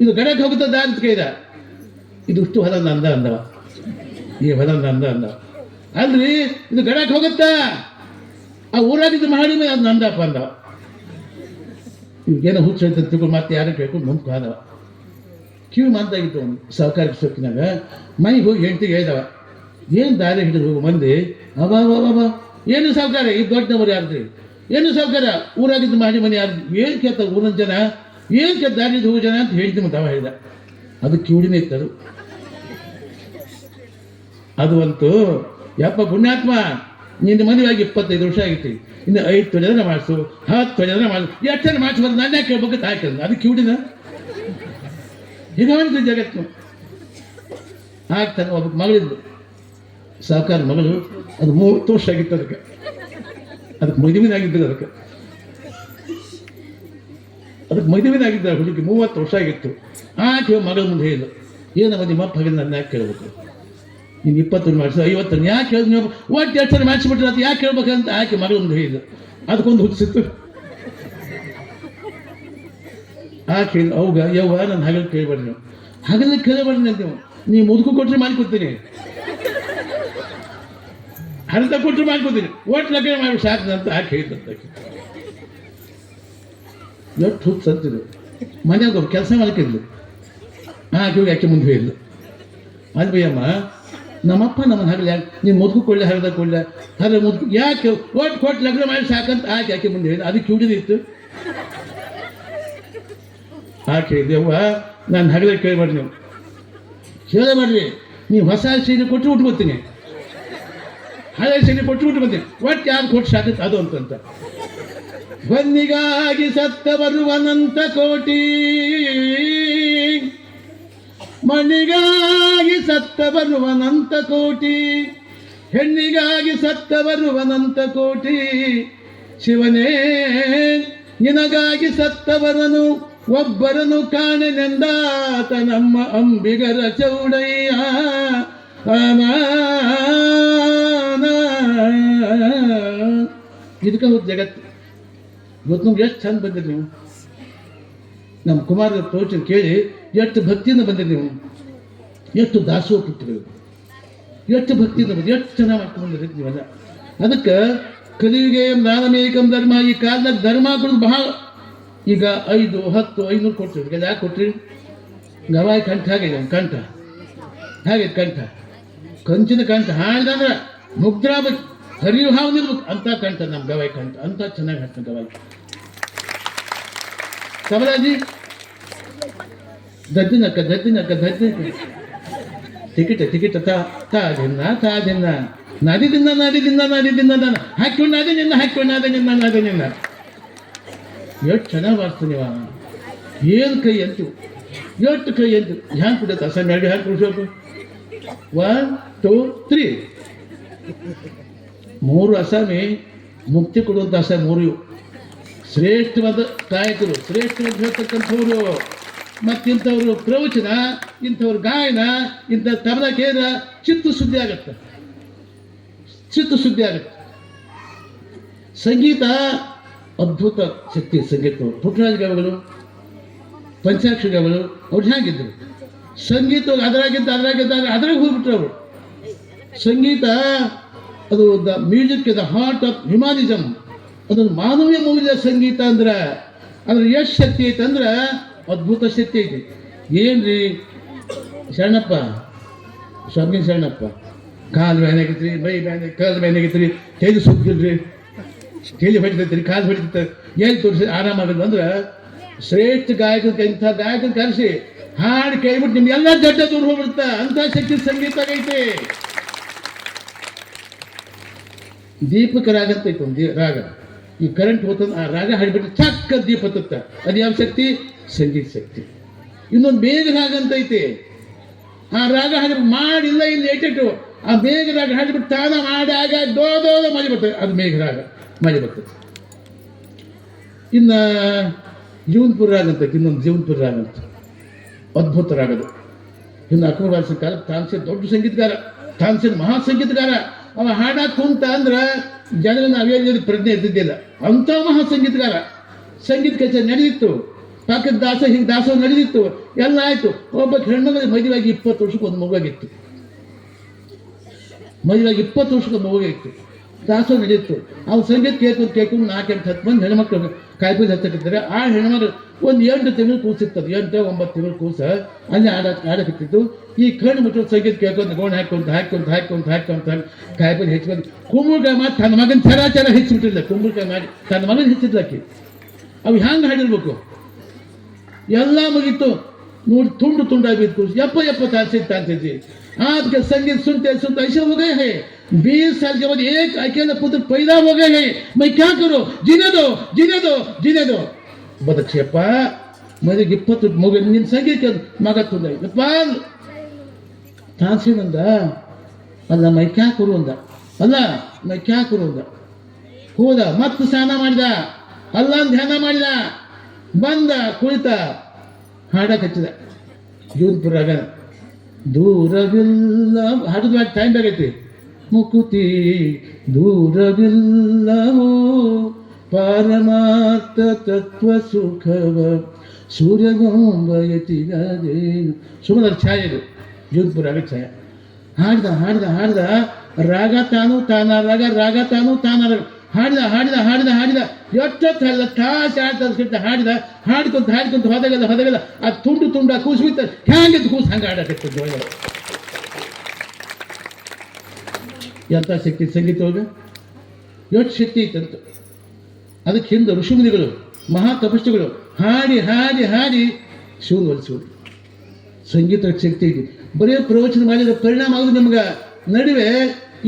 [SPEAKER 2] ಇದು ಗಡಕ್ಕೆ ಹೋಗುತ್ತಾ ದಾರಿ ಅಂತ ಕೇಳಿದ. ಇದು ಇಷ್ಟು ಹೊಲ ಅಂದವ. ಈ ಹೊಲ ಅಂದ ಅಲ್ರಿ ಇದು ಗಡಕ್ಕೆ ಹೋಗುತ್ತಾ, ಆ ಊರಾಗಿದ್ದು ಮಾಡಿ ಅದು ನಂದಪ್ಪ ಅಂದವ. ಇವಾಗೇನೋ ಹುಚ್ಚು ಅಂತ ತಿಳ್ಕೊಂಡು ಮತ್ತೆ ಯಾರು ಕೇಳ್ಕೊಂಡು ಮುಂದೆ ಹೋದವ. ಕಿವಿ ಮಂದಾಗಿತ್ತು ಅವನು ಸಾಹುಕಾರಕ್ಕೆ ಸೋಕಿನಾಗ. ಮನೆಗೆ ಹೋಗಿ ಹೆಂಡತಿಗೆ ಹೇಳಿದವ, ಏನು ದಾರಿ ಹಿಡಿದು ಹೋಗು ಮಂದಿ. ಅಬಾ ಏನು ಸಾವುಕಾರ ಈ ದೊಡ್ಡನವರು ಯಾರ್ದ್ರಿ, ಏನು ಸಾವುಕಾರ ಊರಾಗಿದ್ದು ಮಾಡಿ ಮನೆ ಯಾರು, ಏನು ಕೇಳ್ತಾರೆ ಊರಿನ ಜನ, ಏನು ಕೇಳ ದಾರಿ ಹಿಡಿದು ಹೋಗು ಜನ ಅಂತ ಹೇಳ್ತೀನಿ ಮತ್ತೆ ಅವ ಹೇಳಿದ. ಅದು ಕಿವಿಡಿನೇ ಇತ್ತದು. ಅದು ಅಂತೂ ಯಪ್ಪ ಪುಣ್ಯಾತ್ಮ, ನಿನ್ನ ಮದುವೆಯಾಗಿ 25 ವರ್ಷ ಆಗಿತ್ತು, ಇನ್ನು 5 ತೊಲೆ ಮಾಡಿಸು, 10 ತೊಲೆ ಮಾಡಿಸು, ಎಷ್ಟು ಮಾಡಿಸ್ಬಾರ್ದು ನಾನು ಯಾಕೆ ಕೇಳ್ಬೇಕು ಹಾಕಿದ. ಅದು ಕಿವಿಡಿನ ಹೀಗೆ ಜಗತ್ತು ಆಗ್ತಾನೆ. ಒಬ್ಬ ಮಗಳಿದ್ದು ಸಾಹುಕಾರ ಮಗಳು, ಅದು 30 ವರ್ಷ ಆಗಿತ್ತು. ಅದಕ್ಕೆ ಮದುವೆನಾಗಿದ್ದರು. ಅದಕ್ಕೆ ಮದುವೆನಾಗಿದ್ದ ಹುಡುಗಿ 30 ವರ್ಷ ಆಗಿತ್ತು. ಆಕೆ ಮಗಳ ಮುಂದೆ ಹೇಳಿದ್ರು, ಏನಮ್ಮ ನಿಮ್ಮ ಅಪ್ಪ ಹಾಗೆ ನನ್ನ ಯಾಕೆ ಕೇಳಬೇಕು, ನೀನು 20 ಮಾಡಿಸು 50 ಯಾಕೆ ಹೇಳಿದ್ ನೀವು ಒಟ್ಟು 2 ಸಲ ಮಾಡಿಸ್ಬಿಟ್ರೆ ಅದು ಯಾಕೆ ಕೇಳ್ಬೇಕಂತ ಆಕೆ ಮಗಳ ಮುಂದೆ ಹೇಳಿದ್ರು. ಅದಕ್ಕೊಂದು ಹುಚ್ಚಿತ್ತು. ಆಕೆ ಹೇಳಿದ್ರು, ಅವಾಗ ಯವ್ವ ನನ್ನ ಹಗಲು ಕೇಳಬೇಡ್ರಿ, ನೀವು ಹಗಲು ಕೇಳಬೇಡ್ರಿ ಅಂತ ನೀವು ಮುದುಕು ಕೊಟ್ಟರೆ ಮಾಡಿಕೊಡ್ತೀನಿ, ಹರಿತ ಕೊಟ್ಟರೆ ಮಾಡ್ಕೋತೀನಿ, ಒಟ್ಟು ಲಗ್ನ ಮಾಡಿ ಸಾಕು ಅಂತ ಆಕೆ ಹೇಳಿದಂತ. ಎಷ್ಟು ಹುಚ್ಚು ಸಂತಿದ್ರು. ಮನೆಯಾಗ ಒಬ್ಬ ಕೆಲಸ ಮಾಡ್ಕಿದ್ಲು. ಆಕೆ ಹೋಗಿ ಆಕೆ ಮುಂದೆ ಹೇಳಿದ್ಲು, ಅದು ಭಯಮ್ಮ ನಮ್ಮಪ್ಪ ನಮ್ಮನ್ನು ಹಗಲು ಯಾಕೆ ನೀನು ಮುದುಕು ಕೊಳ್ಳೆ ಹರಿದ ಕೊಳ್ಳೆ ಹರಿದ ಮುದುಕು ಯಾಕೆ ಒಟ್ಟು ಕೊಟ್ಟು ಲಗ್ನ ಮಾಡಿ ಸಾಕಂತ ಆಕೆ ಮುಂದೆ ಹೇಳಿದ. ಅದಕ್ಕೆ ಕಿವಿಡಿದಿತ್ತು. ಆಕೆ ಹೇಳಿದೆವ್ವ ನಾನು ಹಗಲ ಕೇಳಬೇಡ್ರಿ, ನೀವು ಕೇಳಬೇಡ್ರಿ, ನೀವು ಹೊಸ ಸೀರೆ ಕೊಟ್ಟು ಉಟ್ಕೋತೀನಿ, ಹಳೆ ಸೀರೆ ಕೊಟ್ಟು ಬಂದೆ, ಒಟ್ಟು ಯಾರು ಕೊಟ್ಟು ಸಾಕತ್ತೆ ಅದು ಅಂತಂತ. ಹೊನ್ನಿಗಾಗಿ ಸತ್ತ ಬರುವನಂತ ಕೋಟಿ, ಮಣ್ಣಿಗಾಗಿ ಸತ್ತ ಬರುವನಂತ ಕೋಟಿ, ಹೆಣ್ಣಿಗಾಗಿ ಸತ್ತ ಬರುವನಂತ ಕೋಟಿ, ಶಿವನೇ ನಿನಗಾಗಿ ಸತ್ತವರನು ಒಬ್ಬರನು ಕಾಣೆನೆಂದಾತ ನಮ್ಮ ಅಂಬಿಗರ ಚೌಡಯ್ಯ. ಇದಕ್ಕೆ ಹೋದ್ ಜಗತ್ತು. ಇವತ್ತು ನಮ್ಗೆ ಎಷ್ಟು ಚಂದ ಬಂದಿರಿ ನೀವು. ನಮ್ಮ ಕುಮಾರ ಪ್ರವಚನ ಕೇಳಿ ಎಷ್ಟು ಭಕ್ತಿಯಿಂದ ಬಂದಿರಿ ನೀವು, ಎಷ್ಟು ದಾಸೋಹ ಪುತ್ರರು, ಎಷ್ಟು ಭಕ್ತಿಯಿಂದ ಬಂದು ಎಷ್ಟು ಚೆನ್ನಾಗಿ ಮಾಡ್ಕೊಂಡು ಬಂದಿರಿ ನೀವೆಲ್ಲ. ಅದಕ್ಕೆ ಕಲಿಯುಗೆ ಜ್ಞಾನಮೇಕಂ ಧರ್ಮ. ಈ ಕಾಲದಾಗ ಧರ್ಮ ಕೊಡೋದು ಬಹಳ. ಈಗ 5, 10, 500 ಕೊಡ್ತೀವಿ. ಯಾಕೆ ಕೊಟ್ರಿ? ಗವಾಯಿ ಕಂಠ ಆಗಿದೆ, ಕಂಠ ಹಾಗೆ ಕಂಠ ಕಂಚಿನ ಕಂಠ ಹಾಡ್ದಂದ್ರೆ ಮುಗ್ಧರಾಗಬೇಕು, ಹರಿಯು ಹಾವು ನಿಲ್ಬೇಕು ಅಂತ ಕಂಠ ನಮ್ಮ ಗವಾಯಿ ಕಂಠ ಅಂತ ಚೆನ್ನಾಗಿ ಹಾಡ್ತಾನೆ ಗವಾಯಿ. ಕಮಲಾಜಿ ದದ್ದಿನಕ್ಕ ಟಿಕೆಟ್ ತಾದಿನ್ನ ನದಿದಿಂದ ಹಾಕೊಂಡು ಅದೇ ನಿನ್ನ ಎಷ್ಟು ಚೆನ್ನಾಗಿ ಮಾಡ್ತೀನಿ ನೀವ. ಏನು ಕೈ ಅಂತು ಎಷ್ಟು ಕೈ ಅಂತು ಹ್ಯಾಂಗೆ ಕೊಡುತ್ತೆ ಅಸಮ್ ಎರಡು ಹ್ಯಾಂಗೆ ಕೊಡ್ಸೋಕು. 1 2 3 3 ಅಸಾಮಿ ಮುಕ್ತಿ ಕೊಡುವಂಥ ಅಸಾಮಿ 3 ಇವು ಶ್ರೇಷ್ಠವಾದ ಗಾಯಕರು, ಶ್ರೇಷ್ಠವಾದ ಹೇಳ್ತಕ್ಕಂಥವ್ರು. ಮತ್ತಿಂಥವ್ರು ಪ್ರವಚನ, ಇಂಥವ್ರ ಗಾಯನ, ಇಂಥ ತಬಲ ಕೇಂದ್ರ ಚಿತ್ತು ಸುದ್ದಿ ಆಗುತ್ತೆ. ಸಂಗೀತ ಅದ್ಭುತ ಶಕ್ತಿ. ಸಂಗೀತ ಪುಟ್ಟರಾಜ ಗವಾಯಿಗಳು, ಪಂಚಾಕ್ಷರಿ ಗವಾಯಿಗಳು ಅವ್ರು ಹೇಗಿದ್ದರು ಸಂಗೀತ ಅದ್ರಾಗ ಹೋಗ್ಬಿಟ್ರು ಅವರು. ಸಂಗೀತ ಅದು the music the heart of humanism. ಅದೊಂದು ಮಾನವೀಯ ಮೌಲ್ಯ ಸಂಗೀತ ಅಂದ್ರೆ ಅದ್ರ ಎಷ್ಟು ಶಕ್ತಿ ಐತೆ ಅಂದ್ರೆ ಅದ್ಭುತ ಶಕ್ತಿ ಐತಿ. ಏನ್ರಿ ಶರಣಪ್ಪ, ಸ್ವಾಮಿ ಶರಣಪ್ಪ, ಕಾಲು ಬ್ಯಾನ್ ಆಗೈತ್ರಿ, ಮೈ ಬ್ಯಾನ್, ಕಾಲು ಬ್ಯಾನ್ ಆಗೈತ್ರಿ, ತೇಲಿ ಸುತ್ತಿಲ್ರಿ, ತೇಲಿ ಹೊಡಿತೈತ್ರಿ, ಕಾಲು ಹೊಡಿತೈತೆ, ಎಲ್ಲಿ ತೋರಿಸಿ ಆರಾಮಾಗಲ್ಲ ಅಂದ್ರೆ ಶ್ರೇಷ್ಠ ಗಾಯಕ ಇಂಥ ಗಾಯಕನ ಕರೆಸಿ ಹಾಡು ಕೇಳ್ಬಿಟ್ಟು ನಿಮ್ಗೆಲ್ಲ ಜಡ್ಡ ದೂರ ಹೋಗ್ಬಿಡ್ತ ಅಂತ ಶಕ್ತಿ ಸಂಗೀತ ಆಗೈತೆ. ದೀಪಕ ರಾಗ ಅಂತ ಐತೆ ಒಂದು ರಾಗ. ಈ ಕರೆಂಟ್ ಹೋತಂದು ಆ ರಾಗ ಹಾಡಿಬಿಟ್ಟು ಚಕ್ಕ ದೀಪ ಹತ್ತುತ್ತ. ಅದು ಯಾವ ಶಕ್ತಿ? ಸಂಗೀತ ಶಕ್ತಿ. ಇನ್ನೊಂದು ಬೇಗ ರಾಗ ಅಂತ ಐತೆ. ಆ ರಾಗ ಹಾಡಿಬಿಟ್ಟು ಮಾಡಿಲ್ಲ ಇಲ್ಲಿ ಏಟೆಟು ಆ ಬೇಗ ರಾಗ ಹಾಡಿಬಿಟ್ಟು ತಾನ ಮಾಡಾಗ ದೋದೋದ ಮಳೆ ಬರ್ತದೆ, ಅದು ಮೇಘ ರಾಗ ಮಳೆ ಬರ್ತದೆ. ಇನ್ನು ಜೀವನ್ಪುರ ರಾಗ ಅಂತ ಇನ್ನೊಂದು ಜೀವನ್ಪುರ ರಾಗ ಅಂತ ಅದ್ಭುತ ರಾಗದು. ಇನ್ನು ಅಕ್ಬರ್ ಕಾಲ ತಾನ್ಸೇನ್ ದೊಡ್ಡ ಸಂಗೀತಗಾರ, ತಾನ್ಸೇನ್ ಮಹಾ ಸಂಗೀತಗಾರ. ಅವ ಹಾಡಾಕ್ ಕುಂತ ಅಂದ್ರೆ ಜನರ ನಾವೇನು ಪ್ರಜ್ಞೆ ಇದ್ದಿದ್ದಿಲ್ಲ. ಅಂಥ ಮಹಾ ಸಂಗೀತಗಾರ. ಸಂಗೀತ ಕಚೇರಿ ನಡೆದಿತ್ತು, ಪಾಕದ ದಾಸೋಹ ನಡೆದಿತ್ತು, ಎಲ್ಲ ಆಯ್ತು. ಒಬ್ಬ ಹೆಣ್ಮಗಳಿಗೆ ಮದುವೆಯಾಗಿ 20 ವರ್ಷಕ್ಕೆ ಒಂದು ಮಗುವಾಗಿತ್ತು. ಮದುವೆಯಾಗಿ 20 ವರ್ಷಕ್ಕೆ ಒಂದು ಮಗುವಾಗಿತ್ತು. ದಾಸೋಹ ನಡೆಯಿತ್ತು. ಅವ್ರು ಸಂಗೀತ ಕೇಳ್ಕೊಂಡು 4-10 ಮಂದಿ ಹೆಣ್ಮಕ್ಳು ಕಾಯ್ಕೊಂಡು ಹತ್ತಕ್ಕಿದ್ದಾರೆ. ಆ ಹೆಣ್ಮಕ್ಳು ಒಂದು 8 ತಿಂಗಳು ಕೂಸಿರ್ತದೆ, 8-9 ತಿಂಗಳು ಕೂಸ ಅಲ್ಲಿ ಆಡಕತ್ತಿತ್ತು. ಈ ಕಣ್ಣು ಮುಟ್ಟು ಸಂಗೀತ ಕೇಳ್ಕೊಂಡು ಗೋಣ ಹಾಕೊಂತ ಕಾಯ್ಕೊಂಡು ಹೆಚ್ಚಿಕೊಂಡು ಕುಂಬಳಕಾಯಿ ಮಾಡಿ ತನ್ನ ಮಗನ ಚರಾಚರ ಹೆಚ್ಚಿಬಿಟ್ಟಿಲ್ಲ. ಕುಂಬಳಕಾಯಿ ಮಾಡಿ ತನ್ನ ಮಗನ ಹೆಚ್ಚಿದ್ಲಾಕಿ. ಅವು ಹ್ಯಾಂಗೆ ಹಾಡಿರ್ಬೇಕು? ಎಲ್ಲ ಮುಗೀತು ನೋಡಿ, ತುಂಡಾಗಿತ್ತು. यप्प तानती आपके संगीत सुनते ऐसे हो गए हैं। 20 साल के बाद एक अकेला पुत्र पैदा हो गए हैं। मैं क्या करूं? जीने दो बदक्षेप मुझे 20 मगु निन संगीत मग तुंदप्प तानसीनंद अಲ್ಲ मैं क्या करूं अंद अಲ್ಲ मैं क्या करूं अंद ಹೋದ ಮತ್ತೆ ಸ್ನಾನ ಮಾಡಿದ, ಅಲ್ಲ ಧ್ಯಾನ ಮಾಡಿದ, ಬಂದ ಕುಳಿತ ಹಾಡಕ್ಕೆ ಹಚ್ಚಿದ. ಜೂನ್ಪುರ ರಾಗ ದೂರವಿಲ್ಲ ಹಾಡಿದ ಟೈಮ್ ಆಗೈತಿ. ಮುಕುತಿ ದೂರವಿಲ್ಲವೋ ಪಾರಮಾರ್ಥ ತತ್ವ ಸುಖವ ಸೂರ್ಯಗೊಂಬಯತಿಗದೇನು ಸುಮ್ಮನೆ ಛಾಯೆ ಇದು ಜೂನ್ಪುರ ರಾಗ ಛಾಯೆ. ಹಾಡ್ದ ರಾಗ ತಾನು ತಾನ ರಾಗ ಹಾಡಿದ ಎಷ್ಟೊತ್ತಲ್ಲ ತಾಸು ಹಾಡಿದ ಹಾಡ್ಕೊಂತ ಹೊದಗಲ್ಲ ಆ ತುಂಡು ಕೂಸು ಬಿತ್ತ ಹ್ಯಾಂಗಿದ್ದು ಕೂಸು ಹಂಗೆ ಆಡಕತ್ತಿದ್ದು. ಎಂಥ ಶಕ್ತಿ ಸಂಗೀತ ಒಳಗೆ ಎಷ್ಟು ಶಕ್ತಿ ಇತ್ತಂತ. ಅದಕ್ಕೆ ಹಿಂದೆ ಋಷಿಮುನಿಗಳು ಮಹಾ ತಪಸ್ಸುಗಳು ಹಾಡಿ ಶಿವನ್ ಒಲಿಸುವುದು. ಸಂಗೀತ ಶಕ್ತಿ ಇದೆ. ಬರೀ ಪ್ರವಚನ ಮಾಡಿದ ಪರಿಣಾಮ ಆಗೋದು ನಮ್ಗೆ ನಡುವೆ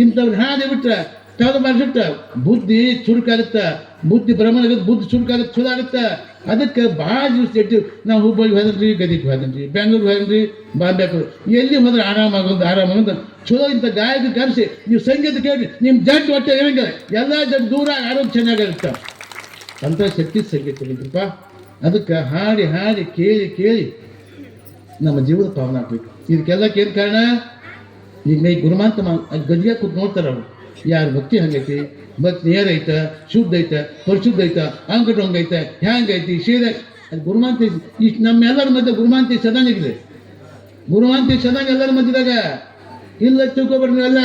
[SPEAKER 2] ಇಂಥವ್ರು ಹಾಡಿ ಬಿಟ್ರೆ ತಾವು ಮಾಡಿಬಿಟ್ಟ ಬುದ್ಧಿ ಚುರುಕಾಗುತ್ತೆ, ಬುದ್ಧಿ ಭ್ರಮಣ ಆಗುತ್ತೆ, ಬುದ್ಧಿ ಚುರುಕಾಗುತ್ತೆ, ಚಲೋ ಆಗುತ್ತೆ. ಅದಕ್ಕೆ ಭಾಳ ದಿವಸ ಇಟ್ಟು ನಾವು ಹುಬ್ಬಳ್ಳಿ ಹೋದನ್ರಿ, ಗದಿಗೆ ಹೋದನ್ರಿ, ಬೆಂಗಳೂರು ಹೋದನ್ರಿ, ಬಾಂಬೆ ಎಲ್ಲಿ ಹೋದ್ರೆ ಆರಾಮಾಗೋದು ಚಲೋ. ಇಂಥ ಗಾಯಕ ಕರೆಸಿ ನೀವು ಸಂಗೀತ ಕೇಳಿ ನಿಮ್ಮ ಜಡ್ ಹೊಟ್ಟೆ ಇರಂಗಿಲ್ಲ, ಎಲ್ಲ ಜಡ್ ದೂರ ಆರೋಗ್ಯ ಚೆನ್ನಾಗಿರುತ್ತೆ. ಅಂಥ ಶಕ್ತಿ ಸಂಗೀತ ಇದ್ರಪ್ಪ. ಅದಕ್ಕೆ ಹಾಡಿ ಕೇಳಿ ನಮ್ಮ ಜೀವನ ಪಾವನ ಆಗ್ಬೇಕು. ಇದಕ್ಕೆಲ್ಲಕ್ಕೆ ಏನು ಕಾರಣ? ಈಗ ಮೈ ಗುರುಮಾಂತ ಗದಿಗೆ ಕೂತ್ ನೋಡ್ತಾರೆ ಅವರು ಯಾರು ಭಕ್ತಿ ಹಂಗೈತಿ, ಭಕ್ತಿ ನೇರೈತ, ಶುದ್ಧ ಐತ, ಪರಿಶುದ್ಧ ಐತ, ಅಂಗಟ್ಟು ಹಂಗೈತೆ, ಹ್ಯಾಂಗೈತಿ ಶೀರ. ಅದು ಗುರುಮಾಂತಿ ಇಷ್ಟು ನಮ್ಮೆಲ್ಲರ ಮಧ್ಯೆ ಗುರುಮಾಂತಿ ಸದಾನಿಗಿದೆ. ಗುರುಮಾಂತಿ ಸದಾನ ಎಲ್ಲರ ಮಧ್ಯದಾಗ ಇಲ್ಲ ತಿಳ್ಕೊಬಾರ್ದು. ಎಲ್ಲ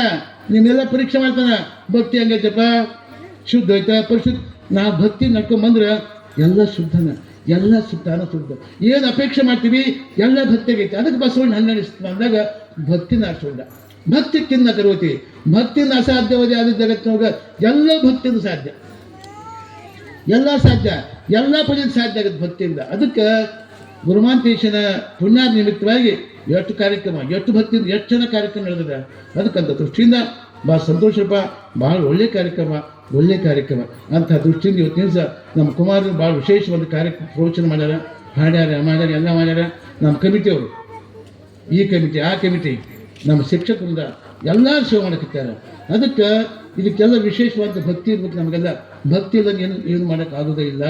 [SPEAKER 2] ನಿಮ್ಮೆಲ್ಲ ಪರೀಕ್ಷೆ ಮಾಡ್ತಾನೆ. ಭಕ್ತಿ ಹಂಗೈತಪ್ಪ, ಶುದ್ಧ ಐತ, ಪರಿಶುದ್ಧ. ನಾವು ಭಕ್ತಿ ನಡ್ಕೊಂಬಂದ್ರೆ ಎಲ್ಲ ಶುದ್ಧನ, ಎಲ್ಲ ಶುದ್ಧನ ಶುದ್ಧ. ಏನು ಅಪೇಕ್ಷೆ ಮಾಡ್ತೀವಿ ಎಲ್ಲ ಭಕ್ತಿಗೈತೆ. ಅದಕ್ಕೆ ಬಸವಣ್ಣ 12 ಅಂದಾಗ ಭಕ್ತಿ ನಾಡ್ಸೋಣ. ಭಕ್ತಿ ಕಿನ್ನ ಕರೋತಿ, ಭಕ್ತಿಯಿಂದ ಅಸಾಧ್ಯವಾದ ಆದ ಜಗತ್ತಿನೊಳಗೆ ಎಲ್ಲ ಭಕ್ತಿಯಿಂದ ಸಾಧ್ಯ, ಎಲ್ಲ ಸಾಧ್ಯ, ಎಲ್ಲ ಪಡೆದ ಸಾಧ್ಯ ಆಗುತ್ತೆ ಭಕ್ತಿಯಿಂದ. ಅದಕ್ಕೆ ಗುರುಮಾಂತೇಶನ ಪುಣ್ಯಾದ ನಿಮಿತ್ತವಾಗಿ ಎಷ್ಟು ಕಾರ್ಯಕ್ರಮ, ಎಷ್ಟು ಭಕ್ತಿಯಿಂದ ಎಷ್ಟು ಜನ ಕಾರ್ಯಕ್ರಮ ನಡೆದಿದೆ. ಅದಕ್ಕಂತ ದೃಷ್ಟಿಯಿಂದ ಭಾಳ ಸಂತೋಷಪ್ಪ, ಭಾಳ ಒಳ್ಳೆ ಕಾರ್ಯಕ್ರಮ, ಒಳ್ಳೆ ಕಾರ್ಯಕ್ರಮ ಅಂಥ ದೃಷ್ಟಿಯಿಂದ ಇವತ್ತಿನ ದಿವಸ ನಮ್ಮ ಕುಮಾರರು ಭಾಳ ವಿಶೇಷವಾದ ಕಾರ್ಯಕ್ರಮ ಪ್ರವಚನ ಮಾಡ್ಯಾರ, ಹಾಡ್ಯಾರ, ಎಲ್ಲ ಮಾಡ್ಯಾರ. ನಮ್ಮ ಕಮಿಟಿಯವರು, ಈ ಕಮಿಟಿ ಆ ಕಮಿಟಿ, ನಮ್ಮ ಶಿಕ್ಷಕರಿಂದ ಎಲ್ಲರೂ ಸೇವೆ ಮಾಡಕ್ಕಿದ್ದಾರೆ. ಅದಕ್ಕೆ ಇದಕ್ಕೆಲ್ಲ ವಿಶೇಷವಾದ ಭಕ್ತಿ ಇರ್ಬೇಕು. ನಮಗೆಲ್ಲ ಭಕ್ತಿ ಇಲ್ಲಂಗೆ ಏನು ಮಾಡೋಕ್ಕಾಗೋದೇ ಇಲ್ಲ.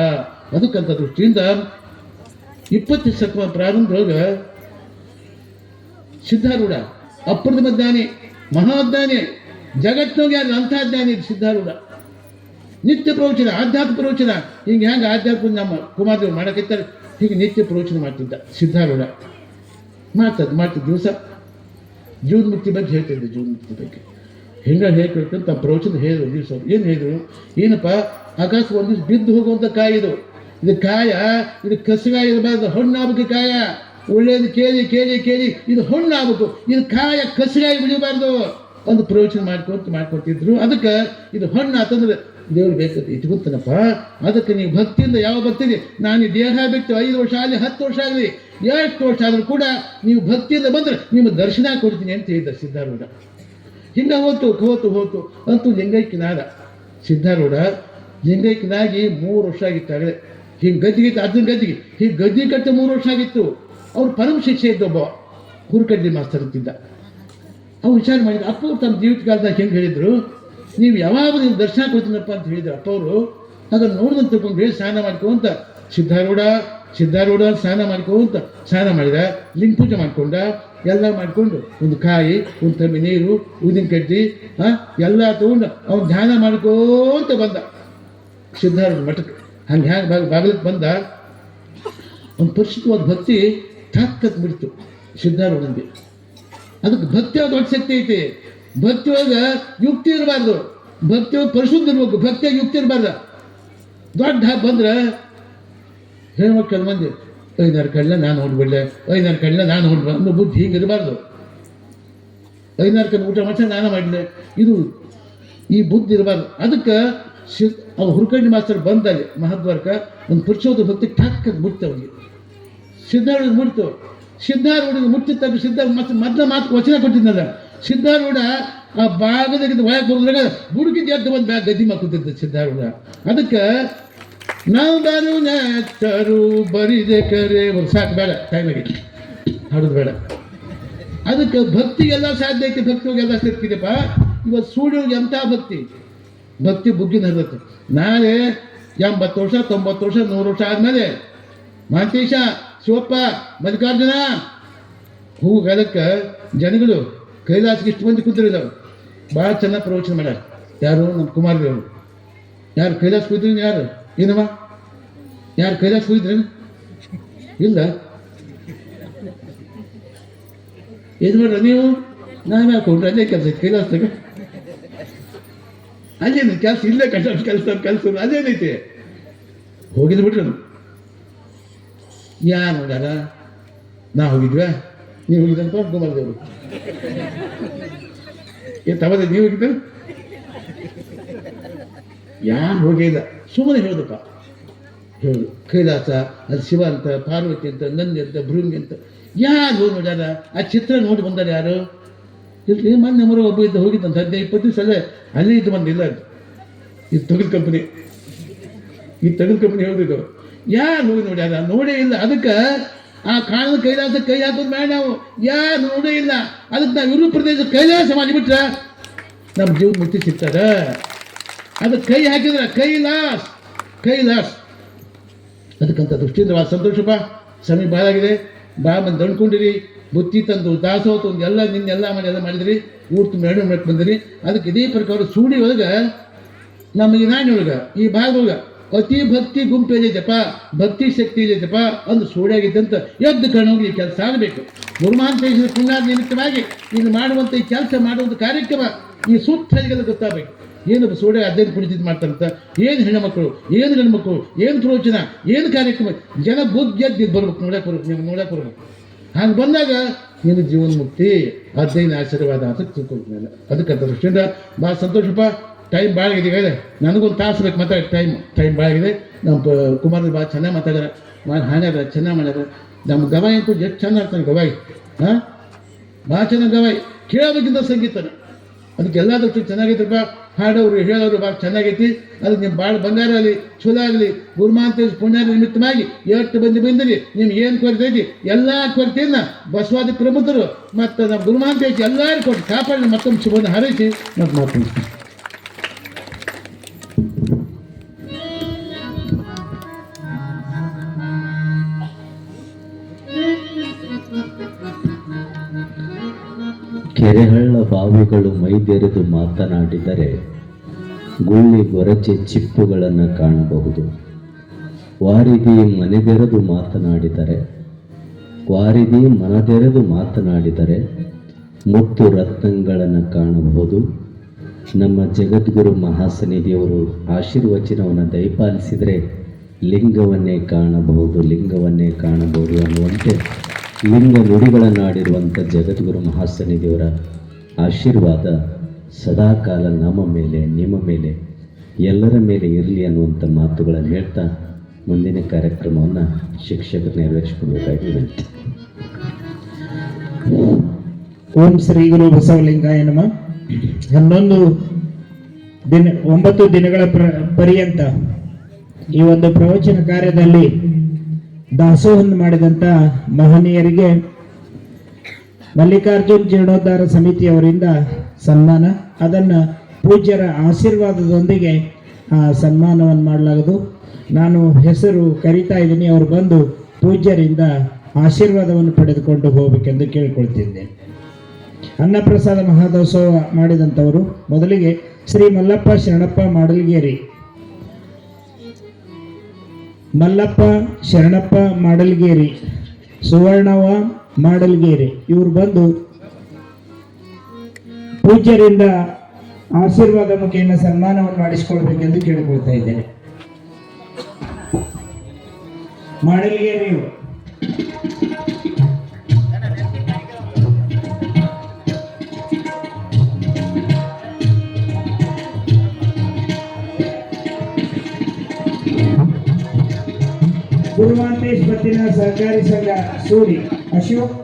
[SPEAKER 2] ಅದಕ್ಕಂಥ ದೃಷ್ಟಿಯಿಂದ 20 ಶತಮಾನ ಪ್ರಾರಂಭದೊಳಗೆ ಸಿದ್ಧಾರೂಢ ಅಪ್ರತಿಮ ಜ್ಞಾನಿ, ಮಹಾಜ್ಞಾನಿ, ಜಗತ್ತಿನೊಳಗೆ ಯಾರು ಅಂಥ ಜ್ಞಾನಿ ಸಿದ್ಧಾರೂಢ. ನಿತ್ಯ ಪ್ರವಚನ, ಆಧ್ಯಾತ್ಮ ಪ್ರವಚನ, ಹಿಂಗೆ ಹೆಂಗೆ ಆಧ್ಯಾತ್ಮ ನಮ್ಮ ಕುಮಾರದೇವ್ರು ಮಾಡಕ್ಕಿರ್ತಾರೆ ಹೀಗೆ ನಿತ್ಯ ಪ್ರವಚನ ಮಾಡ್ತಿದ್ದ ಸಿದ್ಧಾರೂಢ. ಮಾಡ್ತಿದ್ದ ದಿವಸ ಜೀವನ ಮುಕ್ತಿ ಬಗ್ಗೆ ಹೇಳ್ತಿದ್ದೆ. ಜೀವನ ಮುಕ್ತಿ ಬಗ್ಗೆ ಹಿಂಗೆ ಹೇಳ್ಕೊಳ್ತಾರೆ. ತಮ್ಮ ಪ್ರವಚನ ಹೇಳಿದ್ರು ದಿವಸ. ಏನು ಹೇಳಿದ್ರು? ಏನಪ್ಪ, ಆಕಾಶ ಒಂದು ದಿವಸ ಬಿದ್ದು ಹೋಗುವಂಥ ಕಾಯಿ ಇದು ಕಾಯ, ಇದು ಕಸಗಾಯಿ ಇರಬಾರ್ದು, ಹಣ್ಣಾಗಬೇಕು ಕಾಯ. ಒಳ್ಳೇದು ಕೇಳಿ ಕೇಳಿ ಕೇಳಿ ಇದು ಹಣ್ಣಾಗಬೇಕು, ಇದು ಕಾಯ ಕಸಗಾಯಿ ಬಿಡಬಾರ್ದು. ಒಂದು ಪ್ರವಚನ ಮಾಡ್ಕೊತಿದ್ರು. ಅದಕ್ಕೆ ಇದು ಹಣ್ಣು ಆತಂದ್ರೆ ದೇವ್ರು ಬೇಕಂತ ಇಟ್ಕೊತಾನಪ್ಪ. ಅದಕ್ಕೆ ನೀವು ಭಕ್ತಿಯಿಂದ ಯಾವ ಬರ್ತೀರಿ, ನಾನು ಈ ದೇಹ ಬಿಟ್ಟು 5 ವರ್ಷ ಆಗಲಿ 10 ವರ್ಷ ಆಗಲಿ ಎಷ್ಟು ವರ್ಷ ಆದರೂ ಕೂಡ ನೀವು ಭಕ್ತಿಯಿಂದ ಬಂದರೆ ನಿಮ್ಮ ದರ್ಶನ ಕೊಡ್ತೀನಿ ಅಂತ ಹೇಳಿದ ಸಿದ್ಧಾರೂಢ. ಹಿಂಗೆ ಹೋತು ಅಂತೂ ಲಿಂಗೈಕ್ಯನಾದ ಸಿದ್ಧಾರೂಢ. ಲಿಂಗೈಕ್ಯನಾಗಿ 3 ವರ್ಷ ಆಗಿತ್ತಾಗಲೇ. ಹಿಂಗೆ ಗದ್ದಿಗೆ ಅದನ್ನ ಗದ್ದಿಗೆ ಹೀಗೆ ಗದ್ದಿ ಕಟ್ಟ 3 ವರ್ಷ ಆಗಿತ್ತು. ಅವ್ರು ಪರಮ ಶಿಕ್ಷೆ ಇದ್ದೊಬ್ಬ ಹುರುಕಡ್ಡಿ ಮಾಸ್ತರ್ ಅಂತಿದ್ದ. ಅವ್ರು ವಿಚಾರ ಮಾಡಿದ್ರು. ಅಪ್ಪ ಅವ್ರು ತಮ್ಮ ಜೀವಿತ ಕಾಲದಾಗ ಹೆಂಗೆ ಹೇಳಿದ್ರು, ನೀವು ಯಾವಾಗ ನೀವು ದರ್ಶನ ಕೊಡ್ತೀನಪ್ಪ ಅಂತ ಹೇಳಿದ್ರು ಅಪ್ಪ ಅವರು. ಅದನ್ನು ನೋಡ್ದಂತ ತಿಳ್ಕೊಂಡು ಹೇಳಿ ಸ್ನಾನ ಮಾಡ್ಕೊಂತ ಸಿದ್ಧಾರೂಢ ಸ್ನಾನ ಮಾಡ್ಕೊಂತ ಸ್ನಾನ ಮಾಡಿದ, ಲಿಂಗ ಪೂಜೆ ಮಾಡ್ಕೊಂಡ, ಎಲ್ಲ ಮಾಡ್ಕೊಂಡು ಒಂದು ಕಾಯಿ, ಒಂದು ತಮ್ಮಿ ನೀರು, ಊದಿನ ಕಡ್ಡಿ ಎಲ್ಲ ತಗೊಂಡು ಅವ್ನು ಧ್ಯಾನ ಮಾಡ್ಕೋತ ಬಂದ ಸಿದ್ಧಾರೂಢ ಮಠಕ್ಕೆ. ಹಂಗೆ ಬಾಗಿಲಕ್ಕೆ ಬಂದ. ಒಂದು ಪರಿಶುದ್ಧವಾದ ಭಕ್ತಿ ತಾಕತ್ ಬಿಡ್ತು ಸಿದ್ಧಾರೂಢನಿಗೆ. ಅದಕ್ಕೆ ಭಕ್ತಿಯಾಗ ದೊಡ್ಡ ಶಕ್ತಿ ಐತಿ. ಭಕ್ತಿಯೊಳಗೆ ಯುಕ್ತಿ ಇರಬಾರ್ದು, ಭಕ್ತಿಯೊಳಗೆ ಪರಿಶುದ್ಧ ಇರ್ಬೇಕು, ಭಕ್ತಿಯಾಗಿ ಯುಕ್ತಿ ಇರಬಾರ್ದು. ದೊಡ್ಡ ಹಬ್ಬ ಬಂದ್ರೆ ಹೇಳ್ಬೇಕು ಕೆಲ ಮಂದಿ, 5-6 ಕಳ್ಳ ನಾನು ಹೊಡ್ಬಿಡ್ಲೆ, 5-6 ಕಳ್ಳ ನಾನು ಹೊಡ್ಬ ಅನ್ನೋ ಬುದ್ಧಿ ಹಿಂಗೆ ಇರಬಾರ್ದು. 5-6 ಕಡೆ ಊಟ ಮಾಡ್ಸ ನಾನು ಮಾಡಲೆ, ಇದು ಈ ಬುದ್ಧಿ ಇರಬಾರ್ದು. ಅದಕ್ಕೆ ಅವ್ರು ಹುರ್ಕಂಡಿ ಮಾಸ್ತರ್ ಬಂದಲ್ಲಿ ಮಹದ್ವಾರಕ್ಕೆ ಒಂದು ಪರಿಶೋಧ ಭಕ್ತಿ ಠಾಕತ್ ಮುಟ್ತು ಅವ್ರಿಗೆ. ಸಿದ್ಧಾರೂಢ ಮುಟ್ತು. ಸಿದ್ಧಾರೂಢಿಗೆ ಮುಟ್ಟಿದ್ದಾಗ ಮೊದಲ ಮಾತು ವಚನ ಕೊಟ್ಟಿದ್ನಲ್ಲ ಸಿದ್ಧಾರೂಢ. ಆ ಭಾಗದಾಗ ಒಳಗೆ ಬರೋದ್ರಾಗ ಬುಡುಕಿದ್ದು ಎದ್ದು ಒಂದು ಬ್ಯಾಗ್ ಗದ್ದಿ ಮಾಡ್ಕೊತಿದ್ದ ಸಿದ್ಧಾರೂಢ. ಅದಕ್ಕೆ ನಾವು ಬಾರು ನೆಚ್ಚರು ಬರಿದೆ ಕರೆ ಒಂದು ಸಾಕು, ಬೇಡ ಟೈಮ್ ಆಗೈತಿ, ಹಾಡೋದು ಬೇಡ. ಅದಕ್ಕೆ ಭಕ್ತಿಗೆಲ್ಲ ಸಾಧ್ಯ ಐತಿ, ಭಕ್ತಿಗೆಲ್ಲ ಸಿಗ್ತಿದೆಪ್ಪ. ಇವತ್ತು ಸೂಡಿಯೋಗಿ ಎಂಥ ಭಕ್ತಿ ಬುಗ್ಗಿನ ಹರಿದತ್ತೆ. ನಾಳೆ 80 ವರ್ಷ 90 ವರ್ಷ 100 ವರ್ಷ ಆದಮೇಲೆ ಮಾಂತೇಶ, ಶಿವಪ್ಪ, ಮಲ್ಲಿಕಾರ್ಜುನ ಹೂಗಾಲಕ್ಕೆ ಜನಗಳು ಕೈಲಾಸಕ್ಕೆ ಇಷ್ಟು ಮಂದಿ ಕೂತಿರೋದು ಭಾಳ ಚೆನ್ನಾಗಿ ಪ್ರವಚನ ಮಾಡ್ಯಾರ. ಯಾರು? ನಮ್ಮ ಕುಮಾರದೇವರು. ಯಾರು ಕೈಲಾಸ ಕೂತಿದ್ರು? ಯಾರು? ಏನಮ್ಮ ಯಾರು ಕೈಲಾಸ ಕೂತಿದ್ರೇನು? ಇಲ್ಲ. ಏನು ಮಾಡ್ರ ನೀವು? ನಾನು ಹಾಕೊಂಡ್ರೆ ಅಲ್ಲೇ ಕೆಲಸ ಐತಿ ಕೈಲಾಸದಾಗ. ಅಲ್ಲೇನು ಕೆಲಸ? ಇಲ್ಲೇ ಕೆಲಸ ಅದೇನೈತಿ. ಹೋಗಿದ್ ಬಿಟ್ರು ಯಾರು ನೋಡ್ಯಾರ? ನಾ ಹೋಗಿದ್ವಾ? ನೀವು ಹೋಗಿದ್ದಂತ ಕುಮಾರದೇವರು ತವದ ನೀವು ಹೋಗಿದ್ದ? ಯಾರು ಹೋಗಿಲ್ಲ, ಸುಮ್ಮನೆ ಹೇಳುದಪ್ಪ. ಹೇಳುದು ಕೈಲಾಸ, ಅದು ಶಿವ ಅಂತ, ಪಾರ್ವತಿ ಅಂತ, ನಂದಿ ಅಂತ, ಭೃಂಗಿ ಅಂತ. ಯಾರು ನೋಡ್ಯಾರ? ಆ ಚಿತ್ರ ನೋಡಿ ಬಂದಾರ ಯಾರು? ಇಲ್ರಿ, ಮೊನ್ನೆ ಮರ ಒಬ್ಬ ಇದ್ದ ಹೋಗಿದ್ದಂತ 15-20 ದಿವಸ ಅಲ್ಲೇ ಅಲ್ಲೇ ಇದ್ದು ಬಂದಿಲ್ಲ. ಅದು ಇದು ತಗಲ್ ಕಂಪನಿ, ಹೇಳಿದ್ರು. ಯಾರು ಹೋಗಿ ನೋಡ್ಯಾರ? ನೋಡೇ ಇಲ್ಲ. ಅದಕ್ಕೆ ಆ ಕಾಣದ ಕೈಲಾಸ ಕೈ ಹಾಕೋದು ಬೇಡ ನಾವು. ಯಾರು ನೋಡೇ ಇಲ್ಲ. ಅದಕ್ಕೆ ನಾವು ಇರು ಪ್ರದೇಶ ಕೈಲಾಸ ಮಾಡಿಬಿಟ್ರೆ ನಮ್ಮ ಜೀವನ ಮುಕ್ತಿ ಸಿಗ್ತದ. ಅದಕ್ಕೆ ಕೈ ಹಾಕಿದ್ರೆ ಕೈಲಾಸ್. ಅದಕ್ಕಂತ ದೃಷ್ಟಿಯಿಂದ ಭಾಳ ಸಂತೋಷಪ್ಪ. ಸಮಯ ಭಾಳ ಆಗಿದೆ. ಭಾಳ ಮಂದಿ ದಣ್ಕೊಂಡಿರಿ, ಬುತ್ತಿ ತಂದು ದಾಸೋಹ ತಂದು ಎಲ್ಲ ನಿನ್ನೆಲ್ಲ ಮಾಡಿದ್ರಿ. ಊಟ ತುಂಬ ಮಾಡಕ್ಕೆ ಬಂದಿರಿ. ಅದಕ್ಕೆ ಇದೇ ಪ್ರಕಾರ ಸೂಡಿ ಒಳಗೆ ನಮಗೆ ನಾಡಿನೊಳಗೆ ಈ ಭಾಗದೊಳಗೆ ಅತಿ ಭಕ್ತಿ ಗುಂಪೇಜೈತಪ್ಪ, ಭಕ್ತಿ ಶಕ್ತಿ ಇದೈತಪ್ಪ ಅಂದು ಸೂಡಿಯಾಗಿದ್ದಂತ ಎದ್ದು ಕಾಣೋಗಿ ಈ ಕೆಲಸ ಆಗಬೇಕು. ಗುರುಮಾಂತೇಶ್ವರ ಪುಣ್ಯಾದ ನಿಮಿತ್ತವಾಗಿ ಇದು ಮಾಡುವಂಥ ಈ ಕೆಲಸ ಮಾಡುವಂಥ ಕಾರ್ಯಕ್ರಮ ಈ ಸೂಕ್ಷ್ಮಗಳಿಗೆಲ್ಲ ಗೊತ್ತಾಗಬೇಕು. ಏನು ಸೋಡೆ ಅಧ್ಯಯನ ಕುಡಿತಿದ್ದು ಮಾಡ್ತಾರಂತ, ಏನು ಹೆಣ್ಣುಮಕ್ಕಳು, ಏನು ಗಂಡು ಮಕ್ಕಳು, ಏನು ಪ್ರವಚನ, ಏನು ಕಾರ್ಯಕ್ರಮ, ಜನ ಬುದ್ಧಿ ಬರ್ಬೇಕು, ನೋಡಕ್ಕೆ ಬರ್ಬೇಕು. ಹಾಗೆ ಬಂದಾಗ ನಿನ್ನ ಜೀವನ ಮುಕ್ತಿ ಅದೇನು ಆಶೀರ್ವಾದ ಅಂತ ತಿಳ್ಕೊಳ್ತೀನಿ. ಅದಕ್ಕೆ ದೃಷ್ಟಿಯಿಂದ ಭಾಳ ಸಂತೋಷಪ್ಪ. ಟೈಮ್ ಭಾಳ ಆಗಿದೆ ಈಗ, ನನಗೊಂದು ತಾಸು ಬೇಕು ಮಾತಾಡಿ. ಟೈಮ್ ಭಾಳ ಆಗಿದೆ. ನಮ್ಮ ಕುಮಾರ್ ಭಾಳ ಚೆನ್ನಾಗಿ ಮಾತಾಡ್ಯಾರ, ಹಾಡ್ಯಾರ, ಚೆನ್ನಾಗಿ ಮಾಡ್ಯಾರ. ನಮ್ಮ ಗವಾಯಿ ಅಂತೂ ಎಷ್ಟು ಚೆಂದ ಆಗ್ತಾನೆ ಗವಾಯಿ. ಹಾಂ, ಭಾಳ ಚೆನ್ನಾಗಿ ಗವಾಯಿ. ಕೇಳೋದಕ್ಕಿಂತ ಸಂಗೀತನ ಅದಕ್ಕೆ ಎಲ್ಲದಷ್ಟು ಚೆನ್ನಾಗೈತಪ್ಪ. ಹಾಡೋರು ಹೇಳೋರು ಭಾಳ ಚೆನ್ನಾಗೈತಿ. ಅದಕ್ಕೆ ನಿಮ್ಮ ಭಾಳ ಬಂಗಾರ ಆಗಲಿ, ಚಲೋ ಆಗಲಿ. ಗುರುಮಾಂತೇಶ ಪುಣ್ಯ ನಿಮಿತ್ತವಾಗಿ ಎಷ್ಟು ಬಂದಿರಿ ನಿಮ್ಗೆ ಏನು ಕೊರತೆ ಐತಿ ಎಲ್ಲ ಕೊರತೆಯನ್ನ ಬಸವಾದಿ ಪ್ರಬುದ್ಧರು ಮತ್ತು ನಮ್ಮ ಗುರುಮಾಂತೇಶ ಎಲ್ಲರೂ ಕೊಟ್ಟು ಕಾಪಾಡಿ ಮತ್ತೊಂದು ಶುಭನ ಹಾರೈಸಿ ಮತ್ತು ಮಾತಾಡ್ತೀನಿ.
[SPEAKER 3] ಕೆರೆಹಳ್ಳ ಬಾವಿಗಳು ಮೈದೆರೆದು ಮಾತನಾಡಿದರೆ ಗುಳ್ಳಿ ಗೊರಚೆ ಚಿಪ್ಪುಗಳನ್ನು ಕಾಣಬಹುದು. ವಾರಿದಿ ಮನೆದೆರೆದು ಮಾತನಾಡಿದರೆ ಮಾತನಾಡಿದರೆ ಮುತ್ತು ರತ್ನಗಳನ್ನು ಕಾಣಬಹುದು. ನಮ್ಮ ಜಗದ್ಗುರು ಮಹಾಸನ್ನಿಧಿಯವರು ಆಶೀರ್ವಚನವನ್ನು ದಯಪಾಲಿಸಿದರೆ ಲಿಂಗವನ್ನೇ ಕಾಣಬಹುದು ಅನ್ನುವಂತೆ ಲಿಂಗ ನುಡಿಗಳನ್ನಾಡಿರುವಂಥ ಜಗದ್ಗುರು ಮಹಾಸನ್ನಿಧಿಯವರ ಆಶೀರ್ವಾದ ಸದಾಕಾಲ ನಮ್ಮ ಮೇಲೆ, ನಿಮ್ಮ ಮೇಲೆ, ಎಲ್ಲರ ಮೇಲೆ ಇರಲಿ ಅನ್ನುವಂಥ ಮಾತುಗಳನ್ನು ಹೇಳ್ತಾ ಮುಂದಿನ ಕಾರ್ಯಕ್ರಮವನ್ನು ಶಿಕ್ಷಕರು ನೆರವೇರಿಸಿಕೊಡ್ಬೇಕಾಗಿ ವಿನಂತಿ.
[SPEAKER 1] ಓಂ ಶ್ರೀ ಗುರು ಬಸವಲಿಂಗಾಯ ನಮಃ. 9 ದಿನಗಳ ಪರ್ಯಂತ ಈ ಒಂದು ಪ್ರವಚನ ಕಾರ್ಯದಲ್ಲಿ ದಾಸೋಹವನ್ನು ಮಾಡಿದಂಥ ಮಹನೀಯರಿಗೆ ಮಲ್ಲಿಕಾರ್ಜುನ್ ಜೀರ್ಣೋದ್ಧಾರ ಸಮಿತಿಯವರಿಂದ ಸನ್ಮಾನ, ಅದನ್ನು ಪೂಜ್ಯರ ಆಶೀರ್ವಾದದೊಂದಿಗೆ ಆ ಸನ್ಮಾನವನ್ನು ಮಾಡಲಾಗದು. ನಾನು ಹೆಸರು ಕರಿತಾ ಇದ್ದೀನಿ, ಅವರು ಬಂದು ಪೂಜ್ಯರಿಂದ ಆಶೀರ್ವಾದವನ್ನು ಪಡೆದುಕೊಂಡು ಹೋಗಬೇಕೆಂದು ಕೇಳಿಕೊಳ್ತಿದ್ದೇನೆ. ಅನ್ನಪ್ರಸಾದ ಮಹಾದೋತ್ಸವ ಮಾಡಿದಂಥವರು ಮೊದಲಿಗೆ ಶ್ರೀ ಮಲ್ಲಪ್ಪ ಶರಣಪ್ಪ ಮಾಡಲ್ಗೇರಿ, ಸುವರ್ಣವ ಮಾಡಲ್ಗೇರಿ ಇವರು ಬಂದು ಪೂಜ್ಯರಿಂದ ಆಶೀರ್ವಾದ ಮುಖೇನ ಸನ್ಮಾನವನ್ನು ಮಾಡಿಸಿಕೊಳ್ಬೇಕೆಂದು ಕೇಳಿಕೊಳ್ತಾ ಇದ್ದೇನೆ. ಮಾಡಲ್ಗೇರಿ ಗುರುಮಾಂತೇಶ್ ಪತ್ತಿನ ಸಹಕಾರಿ ಸಂಘ ಸೂರಿ ಅಶೋಕ್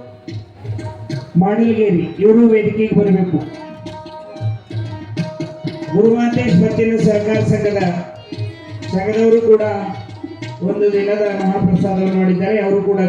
[SPEAKER 1] ಮಾಡಲ್ಗೇರಿ ಇವರು ವೇದಿಕೆಗೆ ಬರಬೇಕು. ಗುರುಮಾಂತೇಶ್ ಪತ್ತಿನ ಸಹಕಾರಿ ಸಂಘದವರು ಕೂಡ ಒಂದು ದಿನದ ಮಹಾಪ್ರಸಾದವನ್ನು ಮಾಡಿದ್ದಾರೆ. ಅವರು ಕೂಡ